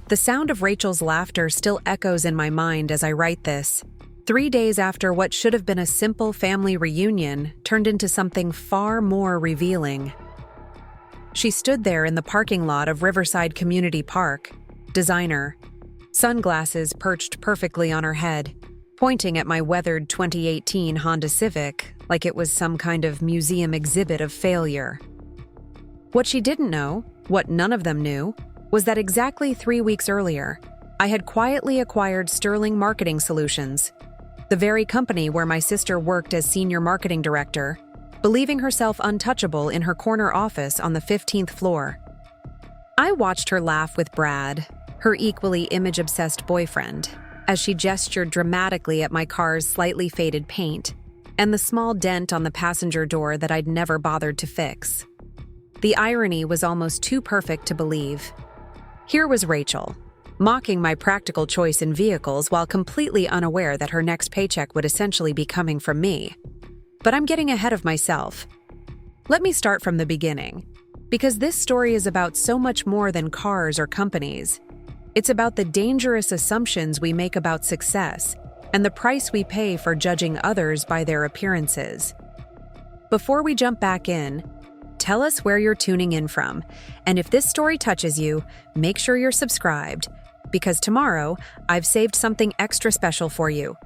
The sound of Rachel's laughter still echoes in my mind as I write this, 3 days after what should have been a simple family reunion turned into something far more revealing. She stood there in the parking lot of Riverside Community Park, designer, sunglasses perched perfectly on her head, pointing at my weathered 2018 Honda Civic like it was some kind of museum exhibit of failure. What she didn't know, what none of them knew, was that exactly 3 weeks earlier, I had quietly acquired Sterling Marketing Solutions, the very company where my sister worked as senior marketing director, believing herself untouchable in her corner office on the 15th floor. I watched her laugh with Brad, her equally image-obsessed boyfriend, as she gestured dramatically at my car's slightly faded paint and the small dent on the passenger door that I'd never bothered to fix. The irony was almost too perfect to believe. Here was Rachel, mocking my practical choice in vehicles while completely unaware that her next paycheck would essentially be coming from me. But I'm getting ahead of myself. Let me start from the beginning, because this story is about so much more than cars or companies. It's about the dangerous assumptions we make about success and the price we pay for judging others by their appearances. Before we jump back in, tell us where you're tuning in from, and if this story touches you, make sure you're subscribed, because tomorrow I've saved something extra special for you.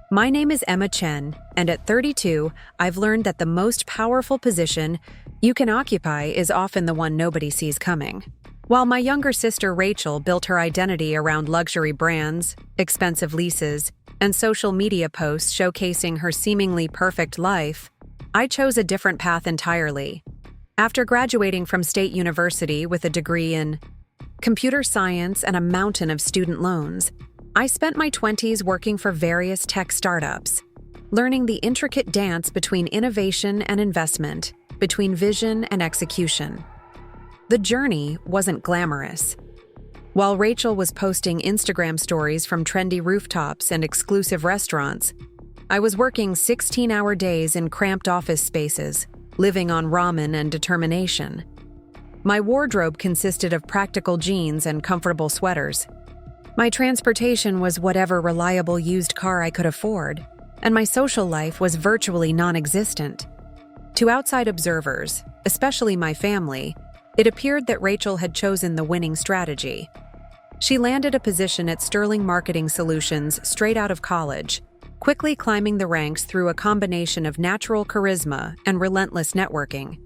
My name is Emma Chen, and at 32, I've learned that the most powerful position you can occupy is often the one nobody sees coming. While my younger sister Rachel built her identity around luxury brands, expensive leases, and social media posts showcasing her seemingly perfect life, I chose a different path entirely. After graduating from State University with a degree in computer science and a mountain of student loans, I spent my 20s working for various tech startups, learning the intricate dance between innovation and investment, between vision and execution. The journey wasn't glamorous. While Rachel was posting Instagram stories from trendy rooftops and exclusive restaurants, I was working 16-hour days in cramped office spaces, living on ramen and determination. My wardrobe consisted of practical jeans and comfortable sweaters. My transportation was whatever reliable used car I could afford, and my social life was virtually non-existent. To outside observers, especially my family, it appeared that Rachel had chosen the winning strategy. She landed a position at Sterling Marketing Solutions straight out of college, quickly climbing the ranks through a combination of natural charisma and relentless networking.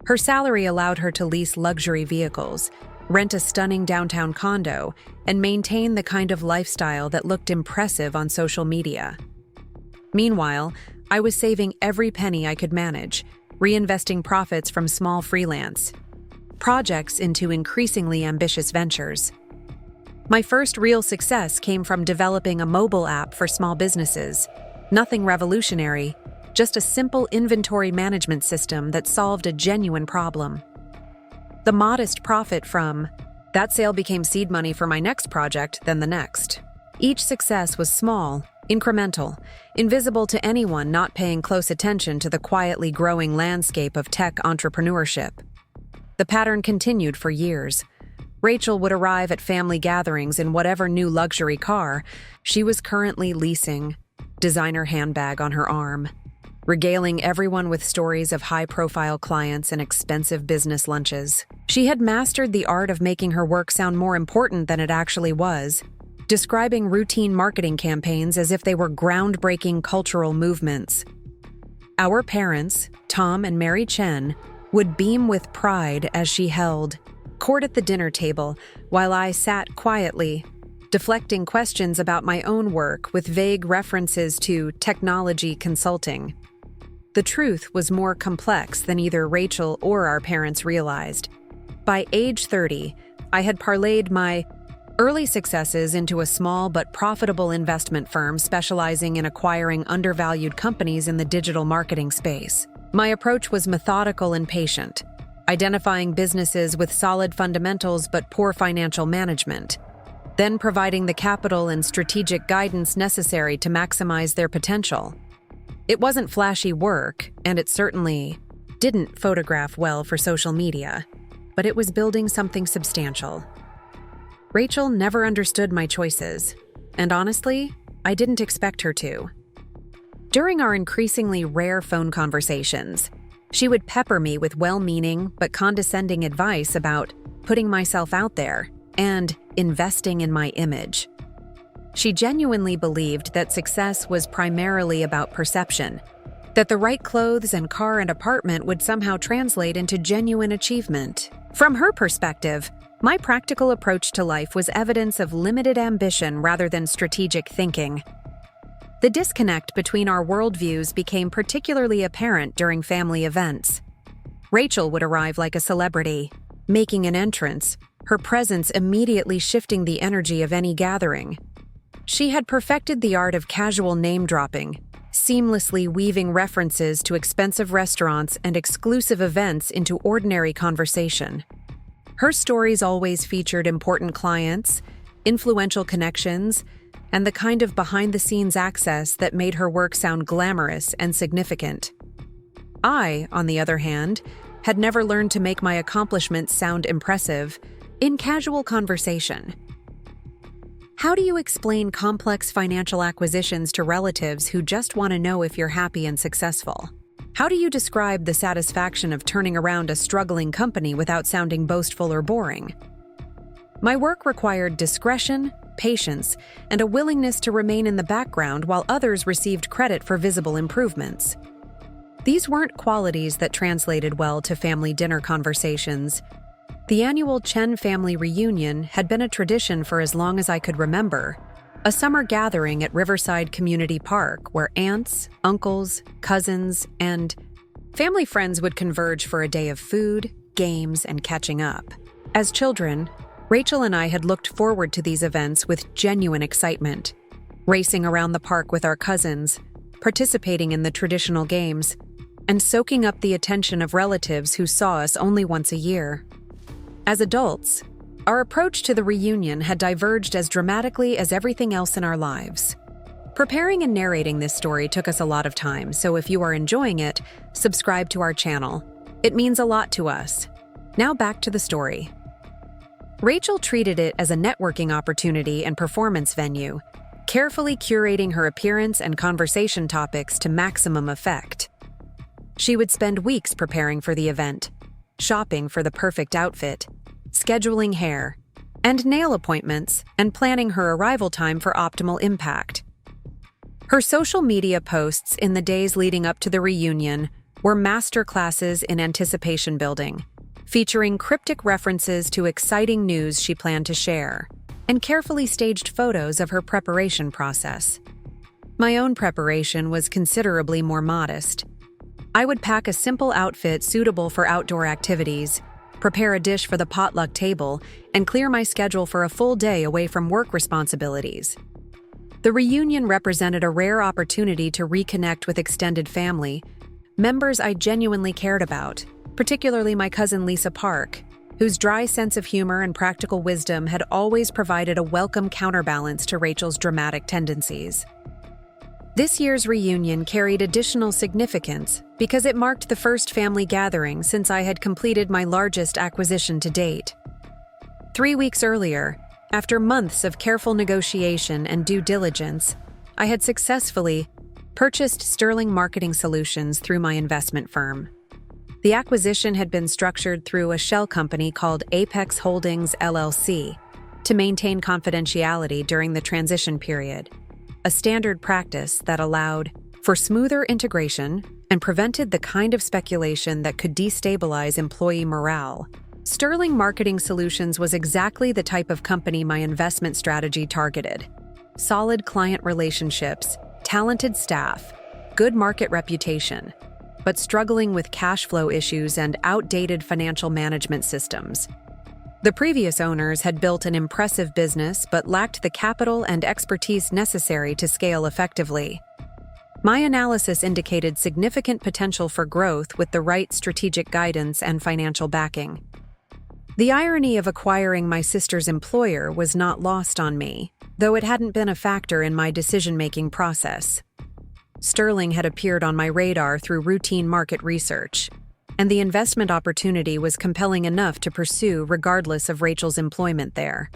Her salary allowed her to lease luxury vehicles, rent a stunning downtown condo, and maintain the kind of lifestyle that looked impressive on social media. Meanwhile, I was saving every penny I could manage, reinvesting profits from small freelance projects into increasingly ambitious ventures. My first real success came from developing a mobile app for small businesses. Nothing revolutionary, just a simple inventory management system that solved a genuine problem. The modest profit from that sale became seed money for my next project, then the next. Each success was small, incremental, invisible to anyone not paying close attention to the quietly growing landscape of tech entrepreneurship. The pattern continued for years. Rachel would arrive at family gatherings in whatever new luxury car she was currently leasing, designer handbag on her arm, regaling everyone with stories of high-profile clients and expensive business lunches. She had mastered the art of making her work sound more important than it actually was, describing routine marketing campaigns as if they were groundbreaking cultural movements. Our parents, Tom and Mary Chen, would beam with pride as she held court at the dinner table while I sat quietly, deflecting questions about my own work with vague references to technology consulting. The truth was more complex than either Rachel or our parents realized. By age 30, I had parlayed my early successes into a small but profitable investment firm specializing in acquiring undervalued companies in the digital marketing space. My approach was methodical and patient, identifying businesses with solid fundamentals but poor financial management, then providing the capital and strategic guidance necessary to maximize their potential. It wasn't flashy work, and it certainly didn't photograph well for social media, but it was building something substantial. Rachel never understood my choices, and honestly, I didn't expect her to. During our increasingly rare phone conversations, she would pepper me with well-meaning but condescending advice about putting myself out there and investing in my image. She genuinely believed that success was primarily about perception, that the right clothes and car and apartment would somehow translate into genuine achievement. From her perspective, my practical approach to life was evidence of limited ambition rather than strategic thinking. The disconnect between our worldviews became particularly apparent during family events. Rachel would arrive like a celebrity, making an entrance, her presence immediately shifting the energy of any gathering. She had perfected the art of casual name-dropping, seamlessly weaving references to expensive restaurants and exclusive events into ordinary conversation. Her stories always featured important clients, influential connections, and the kind of behind-the-scenes access that made her work sound glamorous and significant. I, on the other hand, had never learned to make my accomplishments sound impressive in casual conversation. How do you explain complex financial acquisitions to relatives who just want to know if you're happy and successful? How do you describe the satisfaction of turning around a struggling company without sounding boastful or boring? My work required discretion, patience, and a willingness to remain in the background while others received credit for visible improvements. These weren't qualities that translated well to family dinner conversations. The annual Chen family reunion had been a tradition for as long as I could remember, a summer gathering at Riverside Community Park where aunts, uncles, cousins, and family friends would converge for a day of food, games, and catching up. As children, Rachel and I had looked forward to these events with genuine excitement, racing around the park with our cousins, participating in the traditional games, and soaking up the attention of relatives who saw us only once a year. As adults, our approach to the reunion had diverged as dramatically as everything else in our lives. Preparing and narrating this story took us a lot of time, so if you are enjoying it, subscribe to our channel. It means a lot to us. Now back to the story. Rachel treated it as a networking opportunity and performance venue, carefully curating her appearance and conversation topics to maximum effect. She would spend weeks preparing for the event, shopping for the perfect outfit, scheduling hair and nail appointments, and planning her arrival time for optimal impact. Her social media posts in the days leading up to the reunion were masterclasses in anticipation building, featuring cryptic references to exciting news she planned to share, and carefully staged photos of her preparation process. My own preparation was considerably more modest. I would pack a simple outfit suitable for outdoor activities, prepare a dish for the potluck table, and clear my schedule for a full day away from work responsibilities. The reunion represented a rare opportunity to reconnect with extended family, members I genuinely cared about, particularly my cousin Lisa Park, whose dry sense of humor and practical wisdom had always provided a welcome counterbalance to Rachel's dramatic tendencies. This year's reunion carried additional significance because it marked the first family gathering since I had completed my largest acquisition to date. 3 weeks earlier, after months of careful negotiation and due diligence, I had successfully purchased Sterling Marketing Solutions through my investment firm. The acquisition had been structured through a shell company called Apex Holdings LLC to maintain confidentiality during the transition period, a standard practice that allowed for smoother integration and prevented the kind of speculation that could destabilize employee morale. Sterling Marketing Solutions was exactly the type of company my investment strategy targeted. Solid client relationships, talented staff, good market reputation, but struggling with cash flow issues and outdated financial management systems. The previous owners had built an impressive business but lacked the capital and expertise necessary to scale effectively. My analysis indicated significant potential for growth with the right strategic guidance and financial backing. The irony of acquiring my sister's employer was not lost on me, though it hadn't been a factor in my decision-making process. Sterling had appeared on my radar through routine market research, and the investment opportunity was compelling enough to pursue regardless of Rachel's employment there.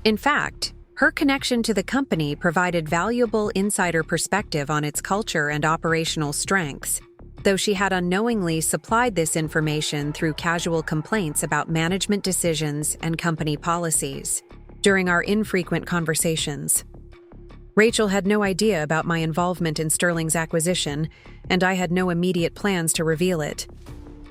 In fact, her connection to the company provided valuable insider perspective on its culture and operational strengths, though she had unknowingly supplied this information through casual complaints about management decisions and company policies. During our infrequent conversations, Rachel had no idea about my involvement in Sterling's acquisition, and I had no immediate plans to reveal it.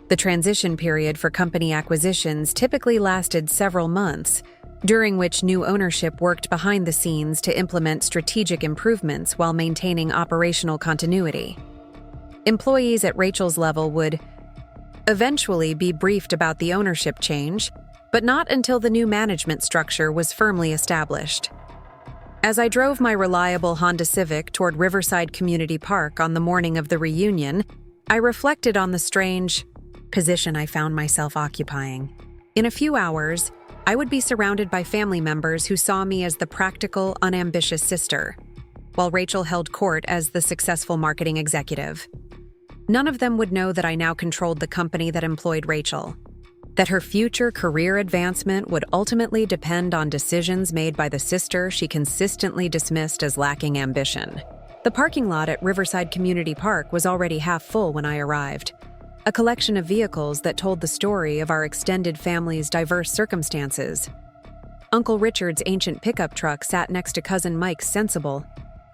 The transition period for company acquisitions typically lasted several months, during which new ownership worked behind the scenes to implement strategic improvements while maintaining operational continuity. Employees at Rachel's level would eventually be briefed about the ownership change, but not until the new management structure was firmly established. As I drove my reliable Honda Civic toward Riverside Community Park on the morning of the reunion, I reflected on the strange position I found myself occupying. In a few hours, I would be surrounded by family members who saw me as the practical, unambitious sister, while Rachel held court as the successful marketing executive. None of them would know that I now controlled the company that employed Rachel, that her future career advancement would ultimately depend on decisions made by the sister she consistently dismissed as lacking ambition. The parking lot at Riverside Community Park was already half full when I arrived, a collection of vehicles that told the story of our extended family's diverse circumstances. Uncle Richard's ancient pickup truck sat next to Cousin Mike's sensible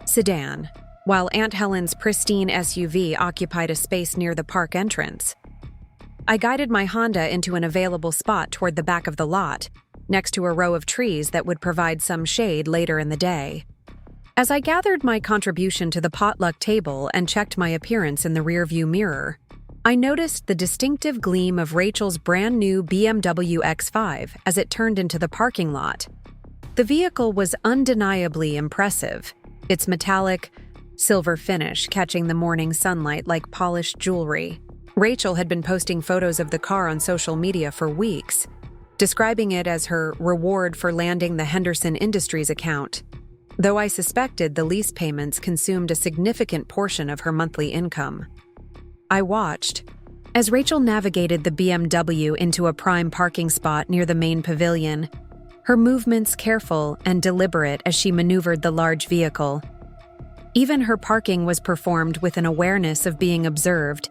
sedan, while Aunt Helen's pristine SUV occupied a space near the park entrance. I guided my Honda into an available spot toward the back of the lot, next to a row of trees that would provide some shade later in the day. As I gathered my contribution to the potluck table and checked my appearance in the rearview mirror, I noticed the distinctive gleam of Rachel's brand new BMW X5 as it turned into the parking lot. The vehicle was undeniably impressive, its metallic, silver finish catching the morning sunlight like polished jewelry. Rachel had been posting photos of the car on social media for weeks, describing it as her reward for landing the Henderson Industries account, though I suspected the lease payments consumed a significant portion of her monthly income. I watched as Rachel navigated the BMW into a prime parking spot near the main pavilion, her movements careful and deliberate as she maneuvered the large vehicle. Even her parking was performed with an awareness of being observed,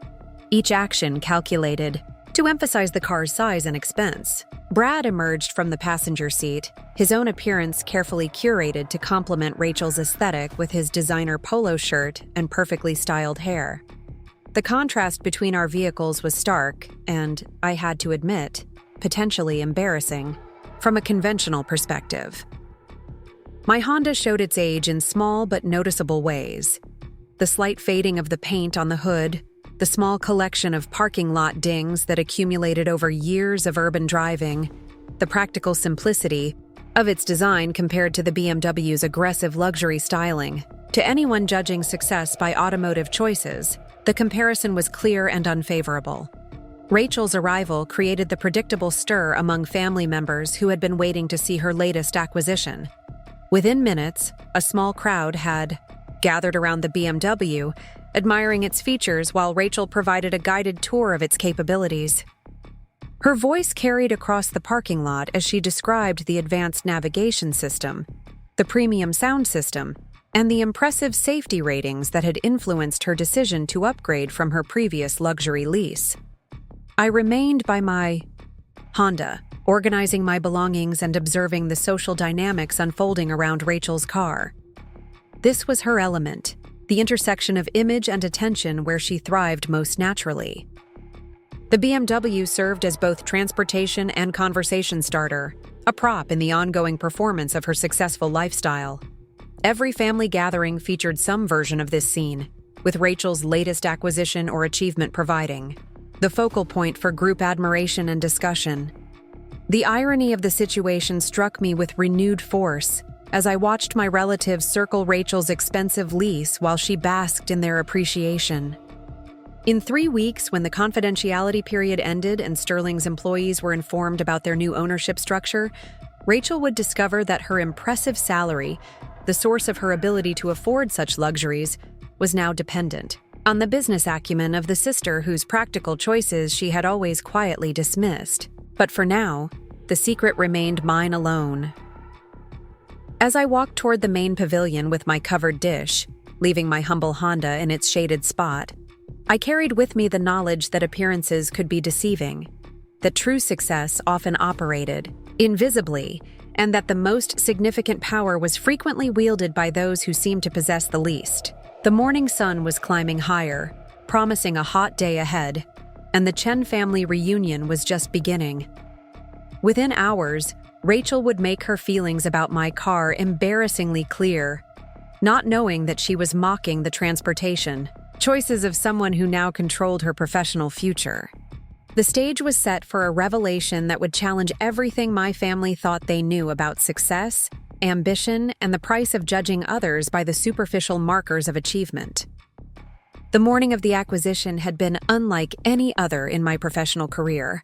each action calculated to emphasize the car's size and expense. Brad emerged from the passenger seat, his own appearance carefully curated to complement Rachel's aesthetic with his designer polo shirt and perfectly styled hair. The contrast between our vehicles was stark and, I had to admit, potentially embarrassing from a conventional perspective. My Honda showed its age in small but noticeable ways. The slight fading of the paint on the hood, the small collection of parking lot dings that accumulated over years of urban driving, the practical simplicity of its design compared to the BMW's aggressive luxury styling. To anyone judging success by automotive choices, the comparison was clear and unfavorable. Rachel's arrival created the predictable stir among family members who had been waiting to see her latest acquisition. Within minutes, a small crowd had gathered around the BMW, admiring its features while Rachel provided a guided tour of its capabilities. Her voice carried across the parking lot as she described the advanced navigation system, the premium sound system, and the impressive safety ratings that had influenced her decision to upgrade from her previous luxury lease. I remained by my Honda, organizing my belongings and observing the social dynamics unfolding around Rachel's car. This was her element, the intersection of image and attention where she thrived most naturally. The BMW served as both transportation and conversation starter, a prop in the ongoing performance of her successful lifestyle. Every family gathering featured some version of this scene, with Rachel's latest acquisition or achievement providing the focal point for group admiration and discussion. The irony of the situation struck me with renewed force as I watched my relatives circle Rachel's expensive lease while she basked in their appreciation. In 3 weeks, when the confidentiality period ended and Sterling's employees were informed about their new ownership structure, Rachel would discover that her impressive salary, the source of her ability to afford such luxuries, was now dependent on the business acumen of the sister whose practical choices she had always quietly dismissed. But for now, the secret remained mine alone. As I walked toward the main pavilion with my covered dish, leaving my humble Honda in its shaded spot, I carried with me the knowledge that appearances could be deceiving, that true success often operated invisibly, and that the most significant power was frequently wielded by those who seemed to possess the least. The morning sun was climbing higher, promising a hot day ahead, and the Chen family reunion was just beginning. Within hours, Rachel would make her feelings about my car embarrassingly clear, not knowing that she was mocking the transportation choices of someone who now controlled her professional future. The stage was set for a revelation that would challenge everything my family thought they knew about success, ambition, and the price of judging others by the superficial markers of achievement. The morning of the acquisition had been unlike any other in my professional career.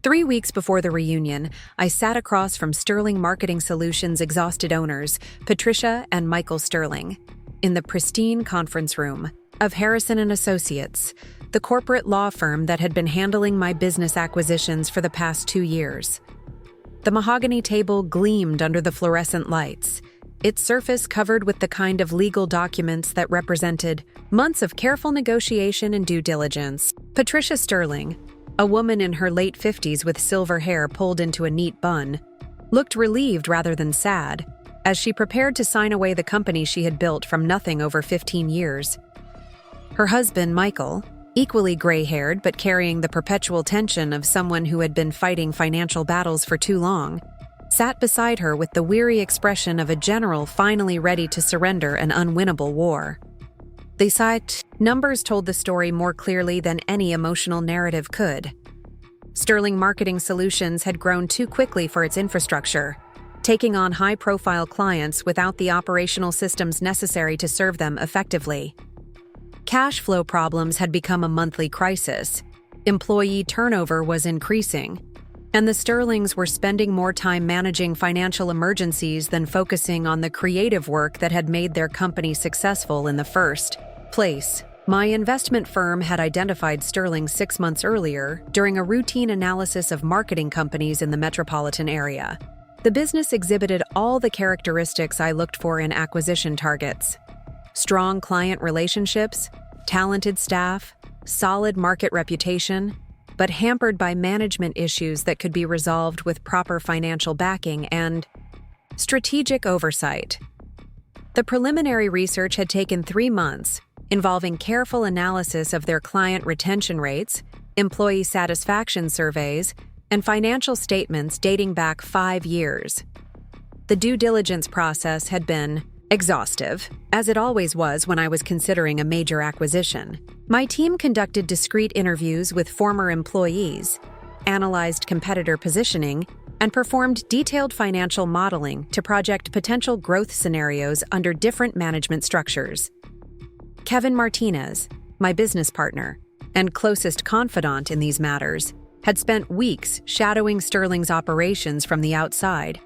3 weeks before the reunion, I sat across from Sterling Marketing Solutions' exhausted owners, Patricia and Michael Sterling, in the pristine conference room of Harrison & Associates, the corporate law firm that had been handling my business acquisitions for the past 2 years. The mahogany table gleamed under the fluorescent lights, its surface covered with the kind of legal documents that represented months of careful negotiation and due diligence. Patricia Sterling, a woman in her late 50s with silver hair pulled into a neat bun, looked relieved rather than sad as she prepared to sign away the company she had built from nothing over 15 years. Her husband, Michael, equally gray-haired but carrying the perpetual tension of someone who had been fighting financial battles for too long, sat beside her with the weary expression of a general finally ready to surrender an unwinnable war. They sighed. Numbers told the story more clearly than any emotional narrative could. Sterling Marketing Solutions had grown too quickly for its infrastructure, taking on high-profile clients without the operational systems necessary to serve them effectively. Cash flow problems had become a monthly crisis, employee turnover was increasing, and the Sterlings were spending more time managing financial emergencies than focusing on the creative work that had made their company successful in the first place. My investment firm had identified Sterling 6 months earlier during a routine analysis of marketing companies in the metropolitan area. The business exhibited all the characteristics I looked for in acquisition targets: strong client relationships, talented staff, solid market reputation, but hampered by management issues that could be resolved with proper financial backing and strategic oversight. The preliminary research had taken 3 months, involving careful analysis of their client retention rates, employee satisfaction surveys, and financial statements dating back 5 years. The due diligence process had been exhaustive, as it always was when I was considering a major acquisition. My team conducted discreet interviews with former employees, analyzed competitor positioning, and performed detailed financial modeling to project potential growth scenarios under different management structures. Kevin Martinez, my business partner and closest confidant in these matters, had spent weeks shadowing Sterling's operations from the outside,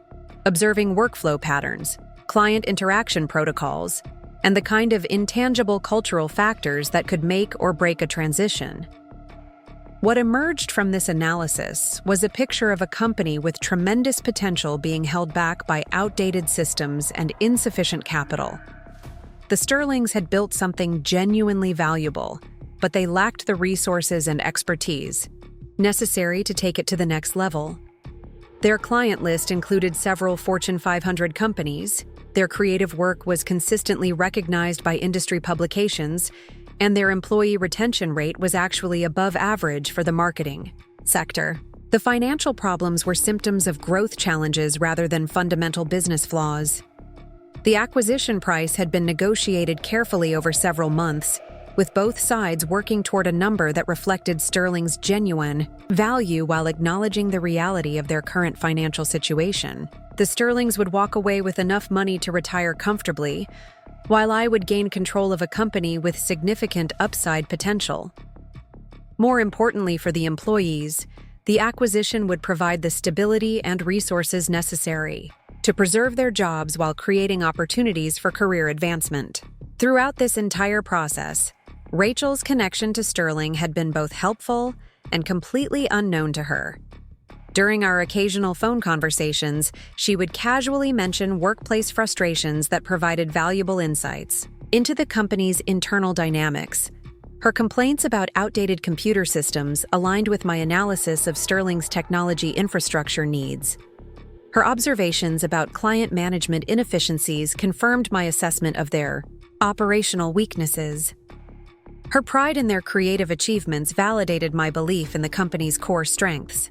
observing workflow patterns, client interaction protocols, and the kind of intangible cultural factors that could make or break a transition. What emerged from this analysis was a picture of a company with tremendous potential being held back by outdated systems and insufficient capital. The Sterlings had built something genuinely valuable, but they lacked the resources and expertise necessary to take it to the next level. Their client list included several Fortune 500 companies, their creative work was consistently recognized by industry publications, and their employee retention rate was actually above average for the marketing sector. The financial problems were symptoms of growth challenges rather than fundamental business flaws. The acquisition price had been negotiated carefully over several months, with both sides working toward a number that reflected Sterling's genuine value while acknowledging the reality of their current financial situation. The Sterlings would walk away with enough money to retire comfortably, while I would gain control of a company with significant upside potential. More importantly for the employees, the acquisition would provide the stability and resources necessary to preserve their jobs while creating opportunities for career advancement. Throughout this entire process, Rachel's connection to Sterling had been both helpful and completely unknown to her. During our occasional phone conversations, she would casually mention workplace frustrations that provided valuable insights into the company's internal dynamics. Her complaints about outdated computer systems aligned with my analysis of Sterling's technology infrastructure needs. Her observations about client management inefficiencies confirmed my assessment of their operational weaknesses. Her pride in their creative achievements validated my belief in the company's core strengths.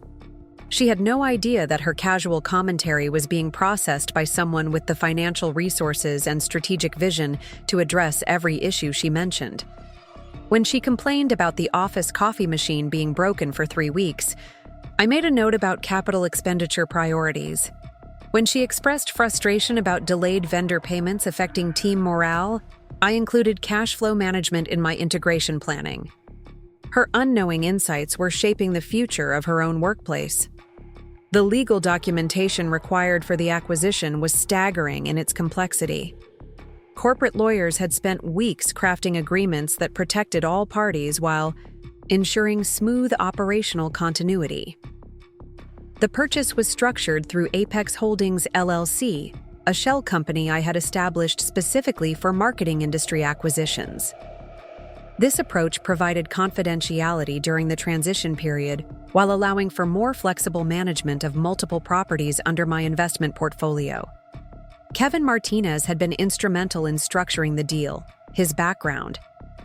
She had no idea that her casual commentary was being processed by someone with the financial resources and strategic vision to address every issue she mentioned. When she complained about the office coffee machine being broken for 3 weeks, I made a note about capital expenditure priorities. When she expressed frustration about delayed vendor payments affecting team morale, I included cash flow management in my integration planning. Her unknowing insights were shaping the future of her own workplace. The legal documentation required for the acquisition was staggering in its complexity. Corporate lawyers had spent weeks crafting agreements that protected all parties while ensuring smooth operational continuity. The purchase was structured through Apex Holdings LLC, a shell company I had established specifically for marketing industry acquisitions. This approach provided confidentiality during the transition period while allowing for more flexible management of multiple properties under my investment portfolio. Kevin Martinez had been instrumental in structuring the deal, his background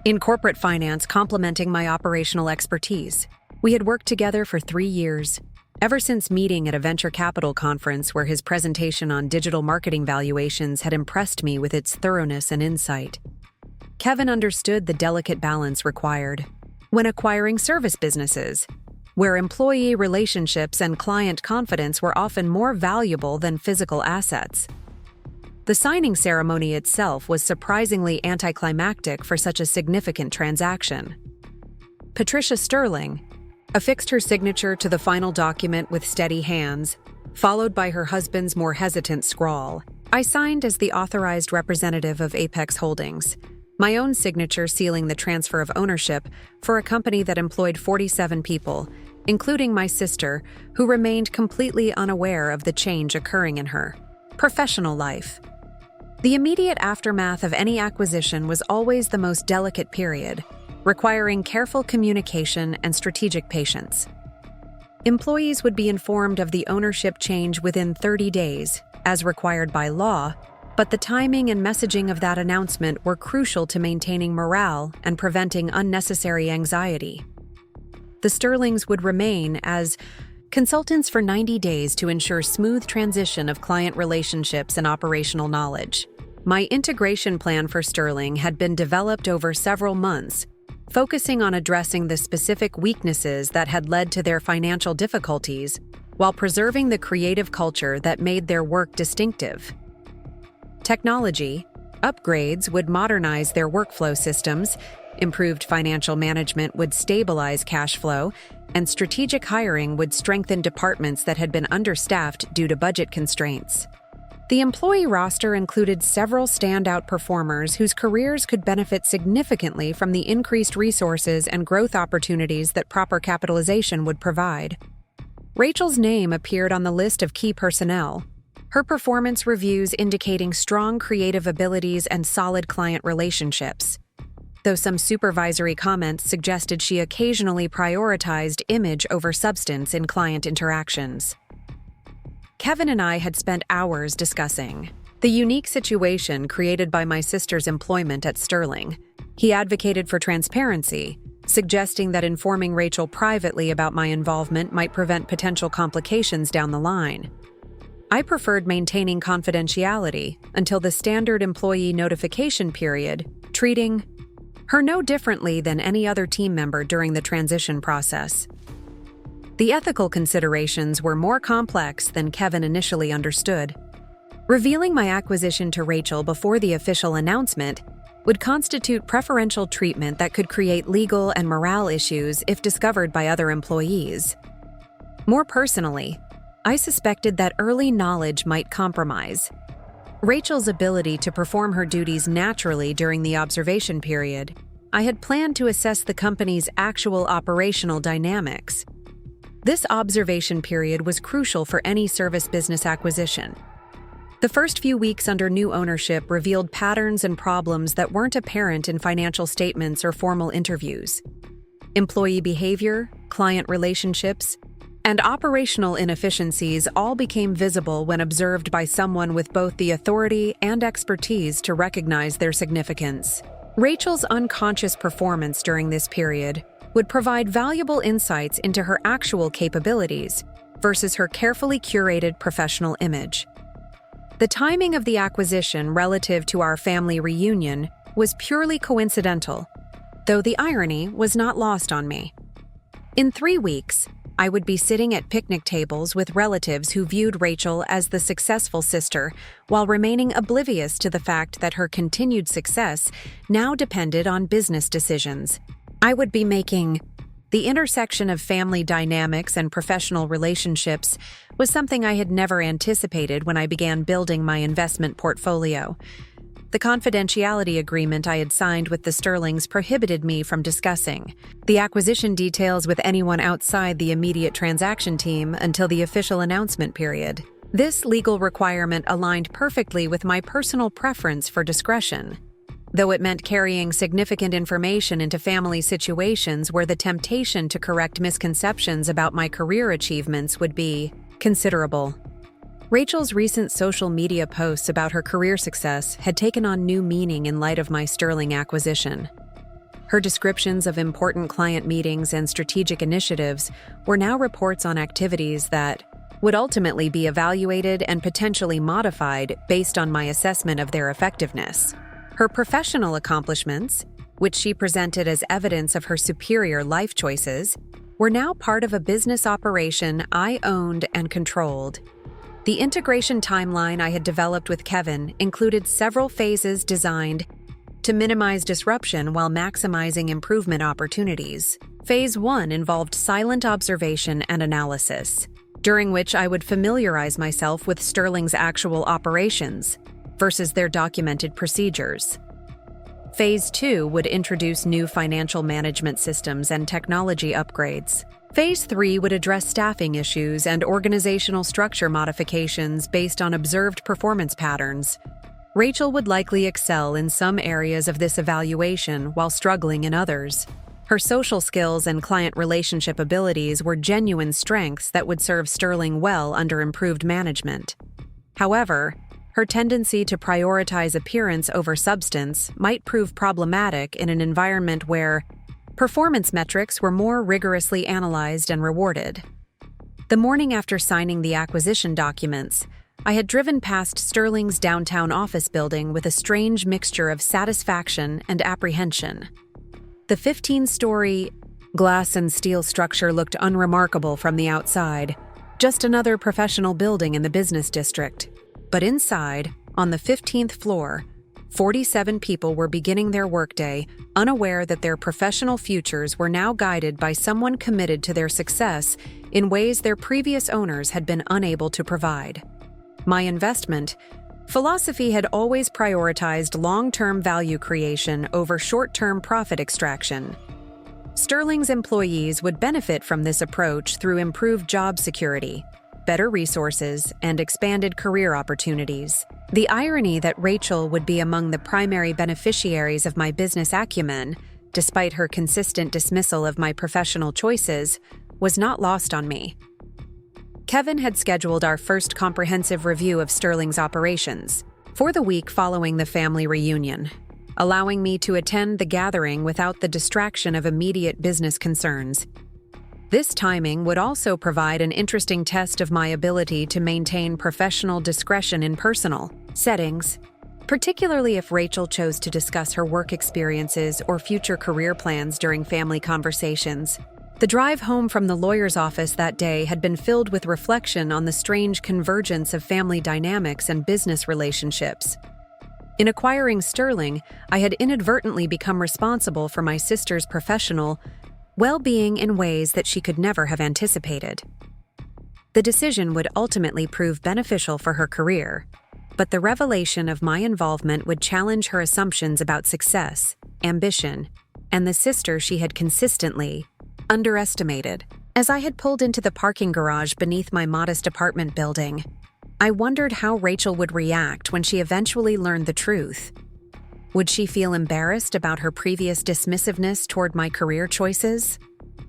in corporate finance complementing my operational expertise. We had worked together for 3 years, ever since meeting at a venture capital conference where his presentation on digital marketing valuations had impressed me with its thoroughness and insight. Kevin understood the delicate balance required when acquiring service businesses, where employee relationships and client confidence were often more valuable than physical assets. The signing ceremony itself was surprisingly anticlimactic for such a significant transaction. Patricia Sterling affixed her signature to the final document with steady hands, followed by her husband's more hesitant scrawl. I signed as the authorized representative of Apex Holdings, my own signature sealing the transfer of ownership for a company that employed 47 people, including my sister, who remained completely unaware of the change occurring in her professional life. The immediate aftermath of any acquisition was always the most delicate period, requiring careful communication and strategic patience. Employees would be informed of the ownership change within 30 days, as required by law, but the timing and messaging of that announcement were crucial to maintaining morale and preventing unnecessary anxiety. The Sterlings would remain as consultants for 90 days to ensure smooth transition of client relationships and operational knowledge. My integration plan for Sterling had been developed over several months, focusing on addressing the specific weaknesses that had led to their financial difficulties while preserving the creative culture that made their work distinctive. Technology upgrades would modernize their workflow systems, improved financial management would stabilize cash flow, and strategic hiring would strengthen departments that had been understaffed due to budget constraints. The employee roster included several standout performers whose careers could benefit significantly from the increased resources and growth opportunities that proper capitalization would provide. Rachel's name appeared on the list of key personnel, her performance reviews indicating strong creative abilities and solid client relationships, though some supervisory comments suggested she occasionally prioritized image over substance in client interactions. Kevin and I had spent hours discussing the unique situation created by my sister's employment at Sterling. He advocated for transparency, suggesting that informing Rachel privately about my involvement might prevent potential complications down the line. I preferred maintaining confidentiality until the standard employee notification period, treating her no differently than any other team member during the transition process. The ethical considerations were more complex than Kevin initially understood. Revealing my acquisition to Rachel before the official announcement would constitute preferential treatment that could create legal and morale issues if discovered by other employees. More personally, I suspected that early knowledge might compromise Rachel's ability to perform her duties naturally during the observation period. I had planned to assess the company's actual operational dynamics. This observation period was crucial for any service business acquisition. The first few weeks under new ownership revealed patterns and problems that weren't apparent in financial statements or formal interviews. Employee behavior, client relationships, and operational inefficiencies all became visible when observed by someone with both the authority and expertise to recognize their significance. Rachel's unconscious performance during this period would provide valuable insights into her actual capabilities versus her carefully curated professional image. The timing of the acquisition relative to our family reunion was purely coincidental, though the irony was not lost on me. In 3 weeks, I would be sitting at picnic tables with relatives who viewed Rachel as the successful sister, while remaining oblivious to the fact that her continued success now depended on business decisions. I would be making the intersection of family dynamics and professional relationships was something I had never anticipated when I began building my investment portfolio. The confidentiality agreement I had signed with the Sterlings prohibited me from discussing the acquisition details with anyone outside the immediate transaction team until the official announcement period. This legal requirement aligned perfectly with my personal preference for discretion, though it meant carrying significant information into family situations where the temptation to correct misconceptions about my career achievements would be considerable. Rachel's recent social media posts about her career success had taken on new meaning in light of my Sterling acquisition. Her descriptions of important client meetings and strategic initiatives were now reports on activities that would ultimately be evaluated and potentially modified based on my assessment of their effectiveness. Her professional accomplishments, which she presented as evidence of her superior life choices, were now part of a business operation I owned and controlled. The integration timeline I had developed with Kevin included several phases designed to minimize disruption while maximizing improvement opportunities. Phase 1 involved silent observation and analysis, during which I would familiarize myself with Sterling's actual operations versus their documented procedures. Phase 2 would introduce new financial management systems and technology upgrades. Phase 3 would address staffing issues and organizational structure modifications based on observed performance patterns. Rachel would likely excel in some areas of this evaluation while struggling in others. Her social skills and client relationship abilities were genuine strengths that would serve Sterling well under improved management. However, her tendency to prioritize appearance over substance might prove problematic in an environment where performance metrics were more rigorously analyzed and rewarded. The morning after signing the acquisition documents, I had driven past Sterling's downtown office building with a strange mixture of satisfaction and apprehension. The 15-story glass and steel structure looked unremarkable from the outside, just another professional building in the business district. But inside, on the 15th floor, 47 people were beginning their workday, unaware that their professional futures were now guided by someone committed to their success in ways their previous owners had been unable to provide. My investment philosophy had always prioritized long-term value creation over short-term profit extraction. Sterling's employees would benefit from this approach through improved job security, better resources, and expanded career opportunities. The irony that Rachel would be among the primary beneficiaries of my business acumen, despite her consistent dismissal of my professional choices, was not lost on me. Kevin had scheduled our first comprehensive review of Sterling's operations for the week following the family reunion, allowing me to attend the gathering without the distraction of immediate business concerns. This timing would also provide an interesting test of my ability to maintain professional discretion in personal settings, particularly if Rachel chose to discuss her work experiences or future career plans during family conversations. The drive home from the lawyer's office that day had been filled with reflection on the strange convergence of family dynamics and business relationships. In acquiring Sterling, I had inadvertently become responsible for my sister's professional well-being in ways that she could never have anticipated. The decision would ultimately prove beneficial for her career, but the revelation of my involvement would challenge her assumptions about success, ambition, and the sister she had consistently underestimated. As I had pulled into the parking garage beneath my modest apartment building, I wondered how Rachel would react when she eventually learned the truth. Would she feel embarrassed about her previous dismissiveness toward my career choices?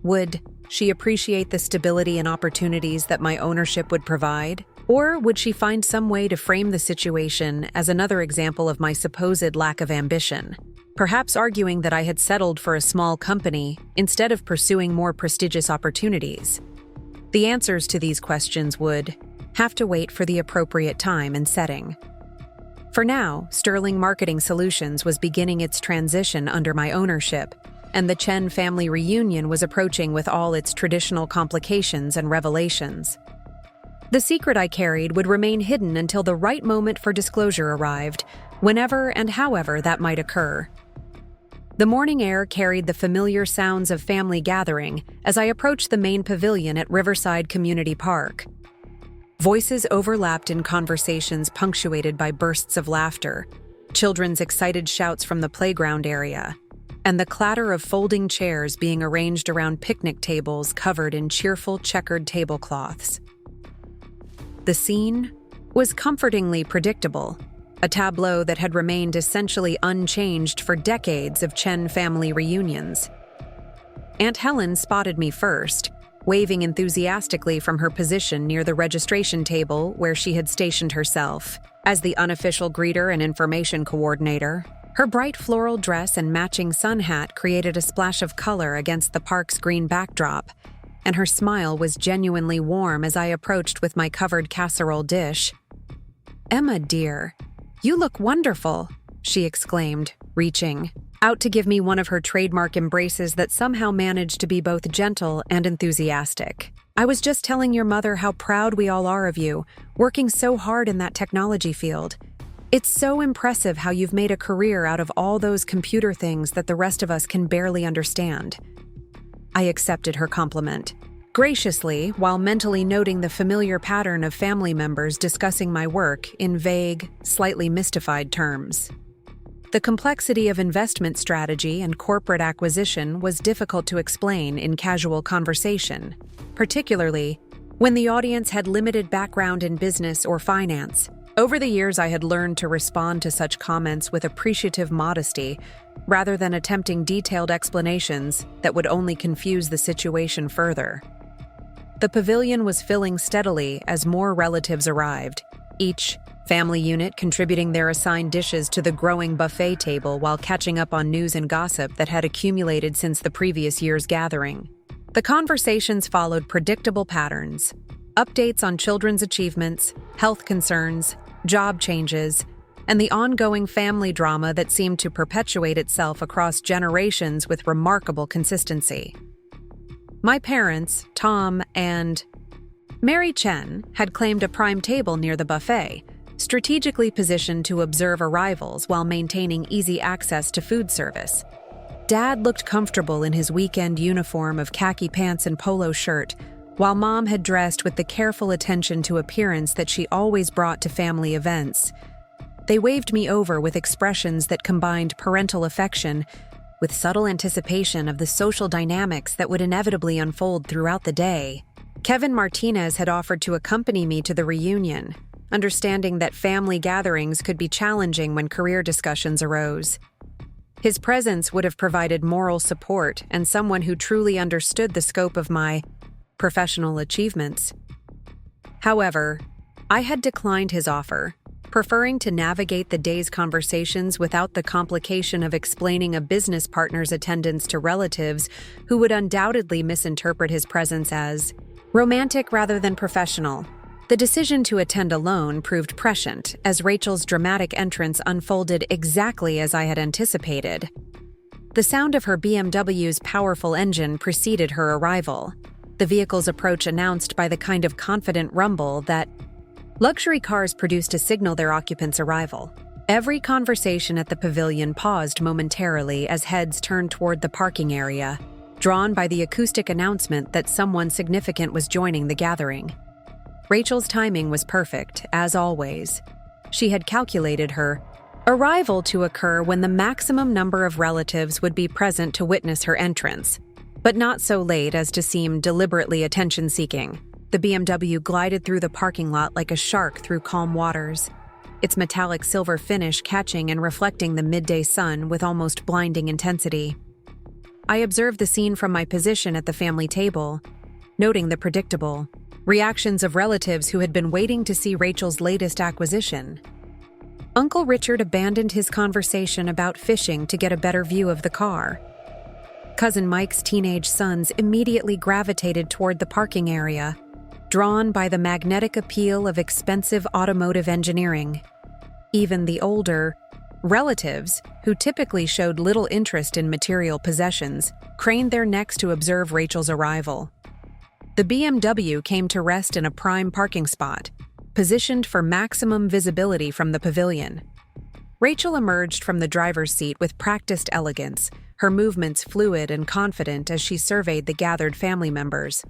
Would she appreciate the stability and opportunities that my ownership would provide? Or would she find some way to frame the situation as another example of my supposed lack of ambition? Perhaps arguing that I had settled for a small company instead of pursuing more prestigious opportunities. The answers to these questions would have to wait for the appropriate time and setting. For now, Sterling Marketing Solutions was beginning its transition under my ownership, and the Chen family reunion was approaching with all its traditional complications and revelations. The secret I carried would remain hidden until the right moment for disclosure arrived, whenever and however that might occur. The morning air carried the familiar sounds of family gathering as I approached the main pavilion at Riverside Community Park. Voices overlapped in conversations punctuated by bursts of laughter, children's excited shouts from the playground area, and the clatter of folding chairs being arranged around picnic tables covered in cheerful checkered tablecloths. The scene was comfortingly predictable, a tableau that had remained essentially unchanged for decades of Chen family reunions. Aunt Helen spotted me first, waving enthusiastically from her position near the registration table where she had stationed herself as the unofficial greeter and information coordinator. Her bright floral dress and matching sun hat created a splash of color against the park's green backdrop, and her smile was genuinely warm as I approached with my covered casserole dish. "Emma, dear, you look wonderful," she exclaimed, reaching out to give me one of her trademark embraces that somehow managed to be both gentle and enthusiastic. "I was just telling your mother how proud we all are of you, working so hard in that technology field. It's so impressive how you've made a career out of all those computer things that the rest of us can barely understand." I accepted her compliment graciously while mentally noting the familiar pattern of family members discussing my work in vague, slightly mystified terms. The complexity of investment strategy and corporate acquisition was difficult to explain in casual conversation, particularly when the audience had limited background in business or finance. Over the years, I had learned to respond to such comments with appreciative modesty, rather than attempting detailed explanations that would only confuse the situation further. The pavilion was filling steadily as more relatives arrived, each family unit contributing their assigned dishes to the growing buffet table while catching up on news and gossip that had accumulated since the previous year's gathering. The conversations followed predictable patterns: updates on children's achievements, health concerns, job changes, and the ongoing family drama that seemed to perpetuate itself across generations with remarkable consistency. My parents, Tom and Mary Chen, had claimed a prime table near the buffet, strategically positioned to observe arrivals while maintaining easy access to food service. Dad looked comfortable in his weekend uniform of khaki pants and polo shirt, while Mom had dressed with the careful attention to appearance that she always brought to family events. They waved me over with expressions that combined parental affection with subtle anticipation of the social dynamics that would inevitably unfold throughout the day. Kevin Martinez had offered to accompany me to the reunion, understanding that family gatherings could be challenging when career discussions arose. His presence would have provided moral support and someone who truly understood the scope of my professional achievements. However, I had declined his offer, preferring to navigate the day's conversations without the complication of explaining a business partner's attendance to relatives who would undoubtedly misinterpret his presence as romantic rather than professional. The decision to attend alone proved prescient, as Rachel's dramatic entrance unfolded exactly as I had anticipated. The sound of her BMW's powerful engine preceded her arrival, the vehicle's approach announced by the kind of confident rumble that luxury cars produce to signal their occupants' arrival. Every conversation at the pavilion paused momentarily as heads turned toward the parking area, drawn by the acoustic announcement that someone significant was joining the gathering. Rachel's timing was perfect, as always. She had calculated her arrival to occur when the maximum number of relatives would be present to witness her entrance. But not so late as to seem deliberately attention-seeking. The BMW glided through the parking lot like a shark through calm waters, its metallic silver finish catching and reflecting the midday sun with almost blinding intensity. I observed the scene from my position at the family table, noting the predictable reactions of relatives who had been waiting to see Rachel's latest acquisition. Uncle Richard abandoned his conversation about fishing to get a better view of the car. Cousin Mike's teenage sons immediately gravitated toward the parking area, drawn by the magnetic appeal of expensive automotive engineering. Even the older relatives, who typically showed little interest in material possessions, craned their necks to observe Rachel's arrival. The BMW came to rest in a prime parking spot, positioned for maximum visibility from the pavilion. Rachel emerged from the driver's seat with practiced elegance, her movements fluid and confident as she surveyed the gathered family members.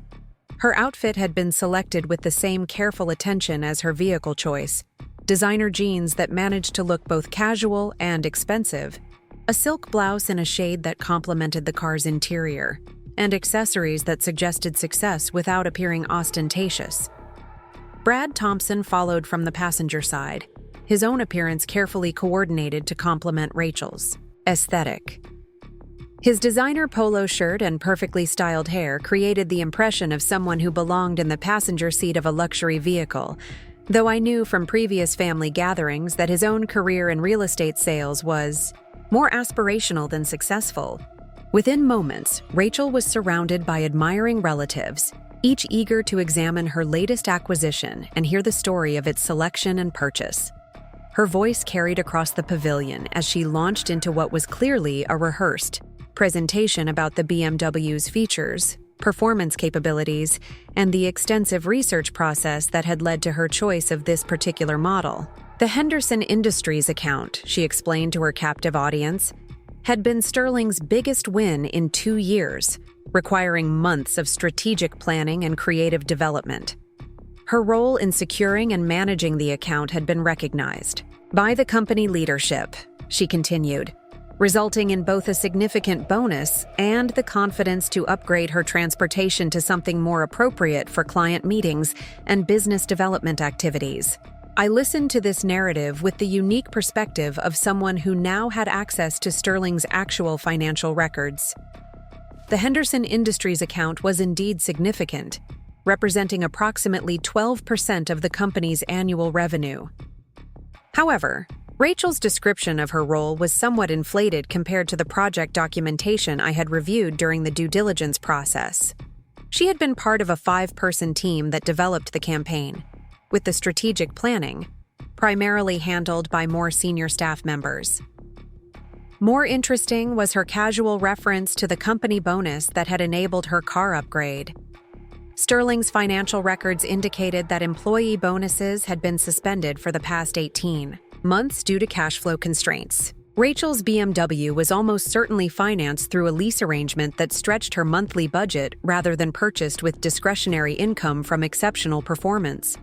Her outfit had been selected with the same careful attention as her vehicle choice: designer jeans that managed to look both casual and expensive, a silk blouse in a shade that complemented the car's interior, and accessories that suggested success without appearing ostentatious. Brad Thompson followed from the passenger side, his own appearance carefully coordinated to complement Rachel's aesthetic. His designer polo shirt and perfectly styled hair created the impression of someone who belonged in the passenger seat of a luxury vehicle, though I knew from previous family gatherings that his own career in real estate sales was more aspirational than successful. Within moments, Rachel was surrounded by admiring relatives, each eager to examine her latest acquisition and hear the story of its selection and purchase. Her voice carried across the pavilion as she launched into what was clearly a rehearsed presentation about the BMW's features, performance capabilities, and the extensive research process that had led to her choice of this particular model. The Henderson Industries account, she explained to her captive audience, had been Sterling's biggest win in 2 years, requiring months of strategic planning and creative development. Her role in securing and managing the account had been recognized by the company leadership, she continued, resulting in both a significant bonus and the confidence to upgrade her transportation to something more appropriate for client meetings and business development activities. I listened to this narrative with the unique perspective of someone who now had access to Sterling's actual financial records. The Henderson Industries account was indeed significant, representing approximately 12% of the company's annual revenue. However, Rachel's description of her role was somewhat inflated compared to the project documentation I had reviewed during the due diligence process. She had been part of a 5-person team that developed the campaign, with the strategic planning primarily handled by more senior staff members. More interesting was her casual reference to the company bonus that had enabled her car upgrade. Sterling's financial records indicated that employee bonuses had been suspended for the past 18 months due to cash flow constraints. Rachel's BMW was almost certainly financed through a lease arrangement that stretched her monthly budget rather than purchased with discretionary income from exceptional performance.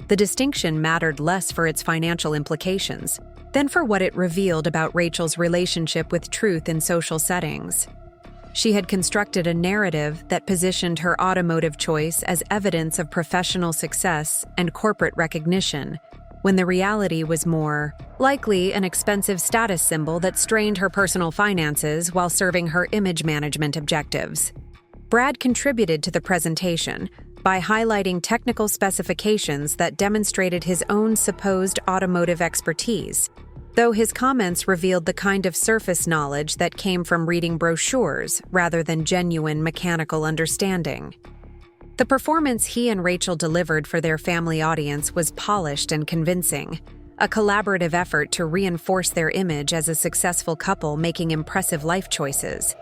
The distinction mattered less for its financial implications than for what it revealed about Rachel's relationship with truth in social settings. She had constructed a narrative that positioned her automotive choice as evidence of professional success and corporate recognition, when the reality was more likely an expensive status symbol that strained her personal finances while serving her image management objectives. Brad contributed to the presentation by highlighting technical specifications that demonstrated his own supposed automotive expertise, though his comments revealed the kind of surface knowledge that came from reading brochures rather than genuine mechanical understanding. The performance he and Rachel delivered for their family audience was polished and convincing, a collaborative effort to reinforce their image as a successful couple making impressive life choices.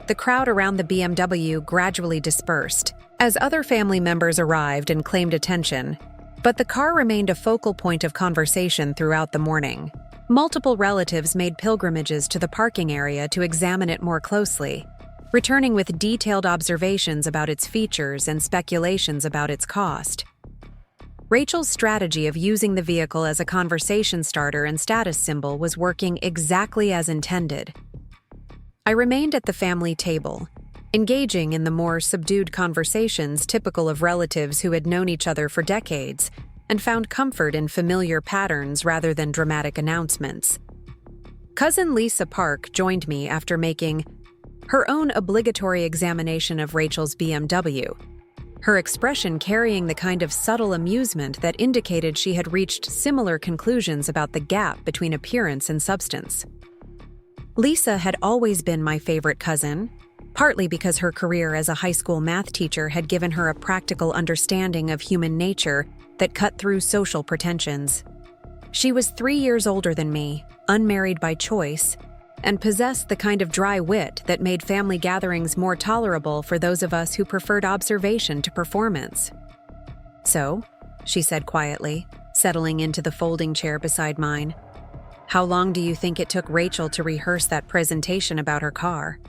The crowd around the BMW gradually dispersed as other family members arrived and claimed attention, but the car remained a focal point of conversation throughout the morning. Multiple relatives made pilgrimages to the parking area to examine it more closely, returning with detailed observations about its features and speculations about its cost. Rachel's strategy of using the vehicle as a conversation starter and status symbol was working exactly as intended. I remained at the family table, engaging in the more subdued conversations typical of relatives who had known each other for decades and found comfort in familiar patterns rather than dramatic announcements. Cousin Lisa Park joined me after making her own obligatory examination of Rachel's BMW, her expression carrying the kind of subtle amusement that indicated she had reached similar conclusions about the gap between appearance and substance. Lisa had always been my favorite cousin, partly because her career as a high school math teacher had given her a practical understanding of human nature that cut through social pretensions. She was 3 years older than me, unmarried by choice, and possessed the kind of dry wit that made family gatherings more tolerable for those of us who preferred observation to performance. "So," she said quietly, settling into the folding chair beside mine, "how long do you think it took Rachel to rehearse that presentation about her car?"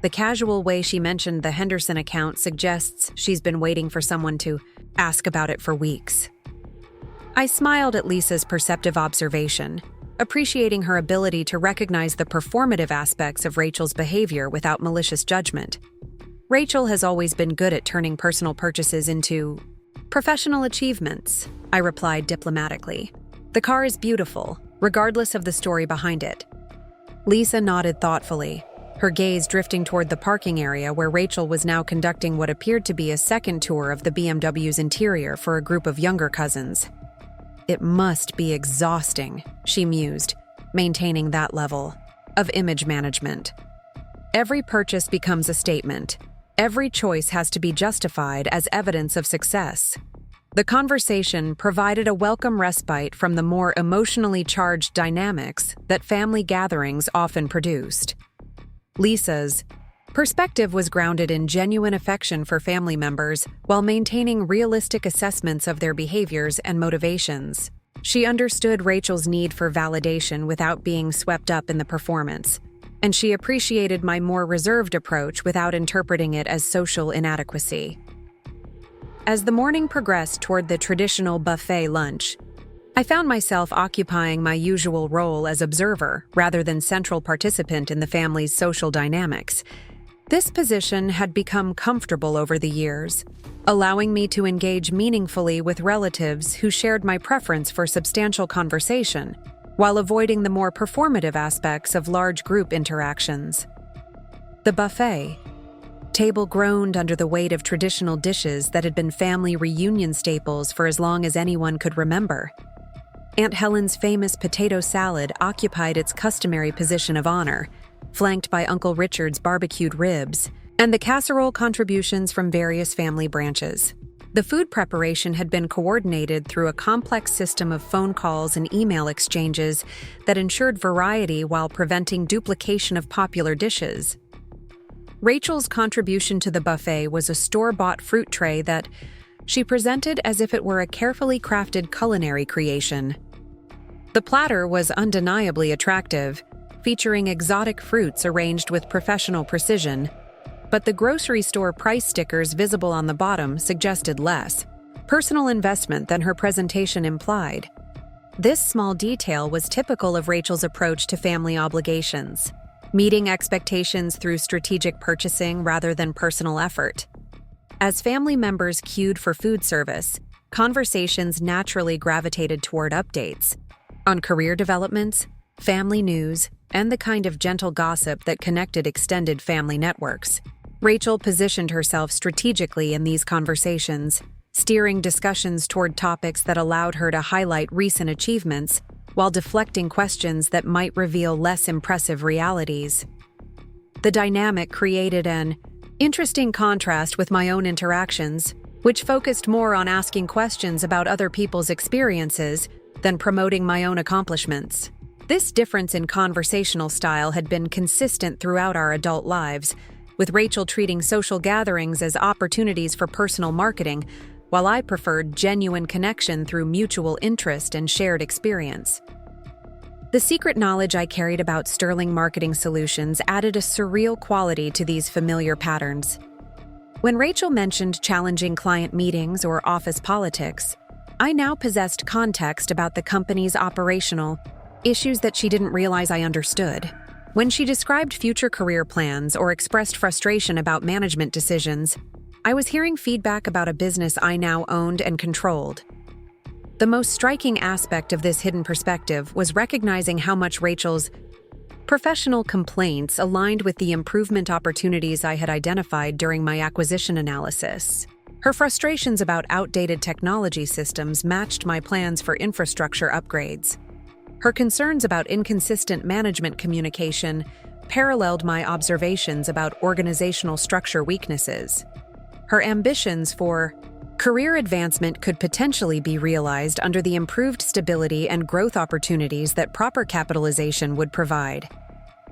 The casual way she mentioned the Henderson account suggests she's been waiting for someone to ask about it for weeks. I smiled at Lisa's perceptive observation, appreciating her ability to recognize the performative aspects of Rachel's behavior without malicious judgment. Rachel has always been good at turning personal purchases into professional achievements, I replied diplomatically. The car is beautiful, regardless of the story behind it. Lisa nodded thoughtfully, her gaze drifting toward the parking area where Rachel was now conducting what appeared to be a second tour of the BMW's interior for a group of younger cousins. "It must be exhausting," she mused, maintaining that level of image management. Every purchase becomes a statement. Every choice has to be justified as evidence of success. The conversation provided a welcome respite from the more emotionally charged dynamics that family gatherings often produced. Lisa's perspective was grounded in genuine affection for family members while maintaining realistic assessments of their behaviors and motivations. She understood Rachel's need for validation without being swept up in the performance, and she appreciated my more reserved approach without interpreting it as social inadequacy. As the morning progressed toward the traditional buffet lunch, I found myself occupying my usual role as observer rather than central participant in the family's social dynamics. This position had become comfortable over the years, allowing me to engage meaningfully with relatives who shared my preference for substantial conversation, while avoiding the more performative aspects of large group interactions. The buffet table groaned under the weight of traditional dishes that had been family reunion staples for as long as anyone could remember. Aunt Helen's famous potato salad occupied its customary position of honor, flanked by Uncle Richard's barbecued ribs, and the casserole contributions from various family branches. The food preparation had been coordinated through a complex system of phone calls and email exchanges that ensured variety while preventing duplication of popular dishes. Rachel's contribution to the buffet was a store-bought fruit tray that she presented as if it were a carefully crafted culinary creation. The platter was undeniably attractive, featuring exotic fruits arranged with professional precision, but the grocery store price stickers visible on the bottom suggested less personal investment than her presentation implied. This small detail was typical of Rachel's approach to family obligations, meeting expectations through strategic purchasing rather than personal effort. As family members queued for food service, conversations naturally gravitated toward updates on career developments, family news, and the kind of gentle gossip that connected extended family networks. Rachel positioned herself strategically in these conversations, steering discussions toward topics that allowed her to highlight recent achievements while deflecting questions that might reveal less impressive realities. The dynamic created an interesting contrast with my own interactions, which focused more on asking questions about other people's experiences than promoting my own accomplishments. This difference in conversational style had been consistent throughout our adult lives, with Rachel treating social gatherings as opportunities for personal marketing, while I preferred genuine connection through mutual interest and shared experience. The secret knowledge I carried about Sterling Marketing Solutions added a surreal quality to these familiar patterns. When Rachel mentioned challenging client meetings or office politics, I now possessed context about the company's operational issues that she didn't realize I understood. When she described future career plans or expressed frustration about management decisions, I was hearing feedback about a business I now owned and controlled. The most striking aspect of this hidden perspective was recognizing how much Rachel's professional complaints aligned with the improvement opportunities I had identified during my acquisition analysis. Her frustrations about outdated technology systems matched my plans for infrastructure upgrades. Her concerns about inconsistent management communication paralleled my observations about organizational structure weaknesses. Her ambitions for career advancement could potentially be realized under the improved stability and growth opportunities that proper capitalization would provide.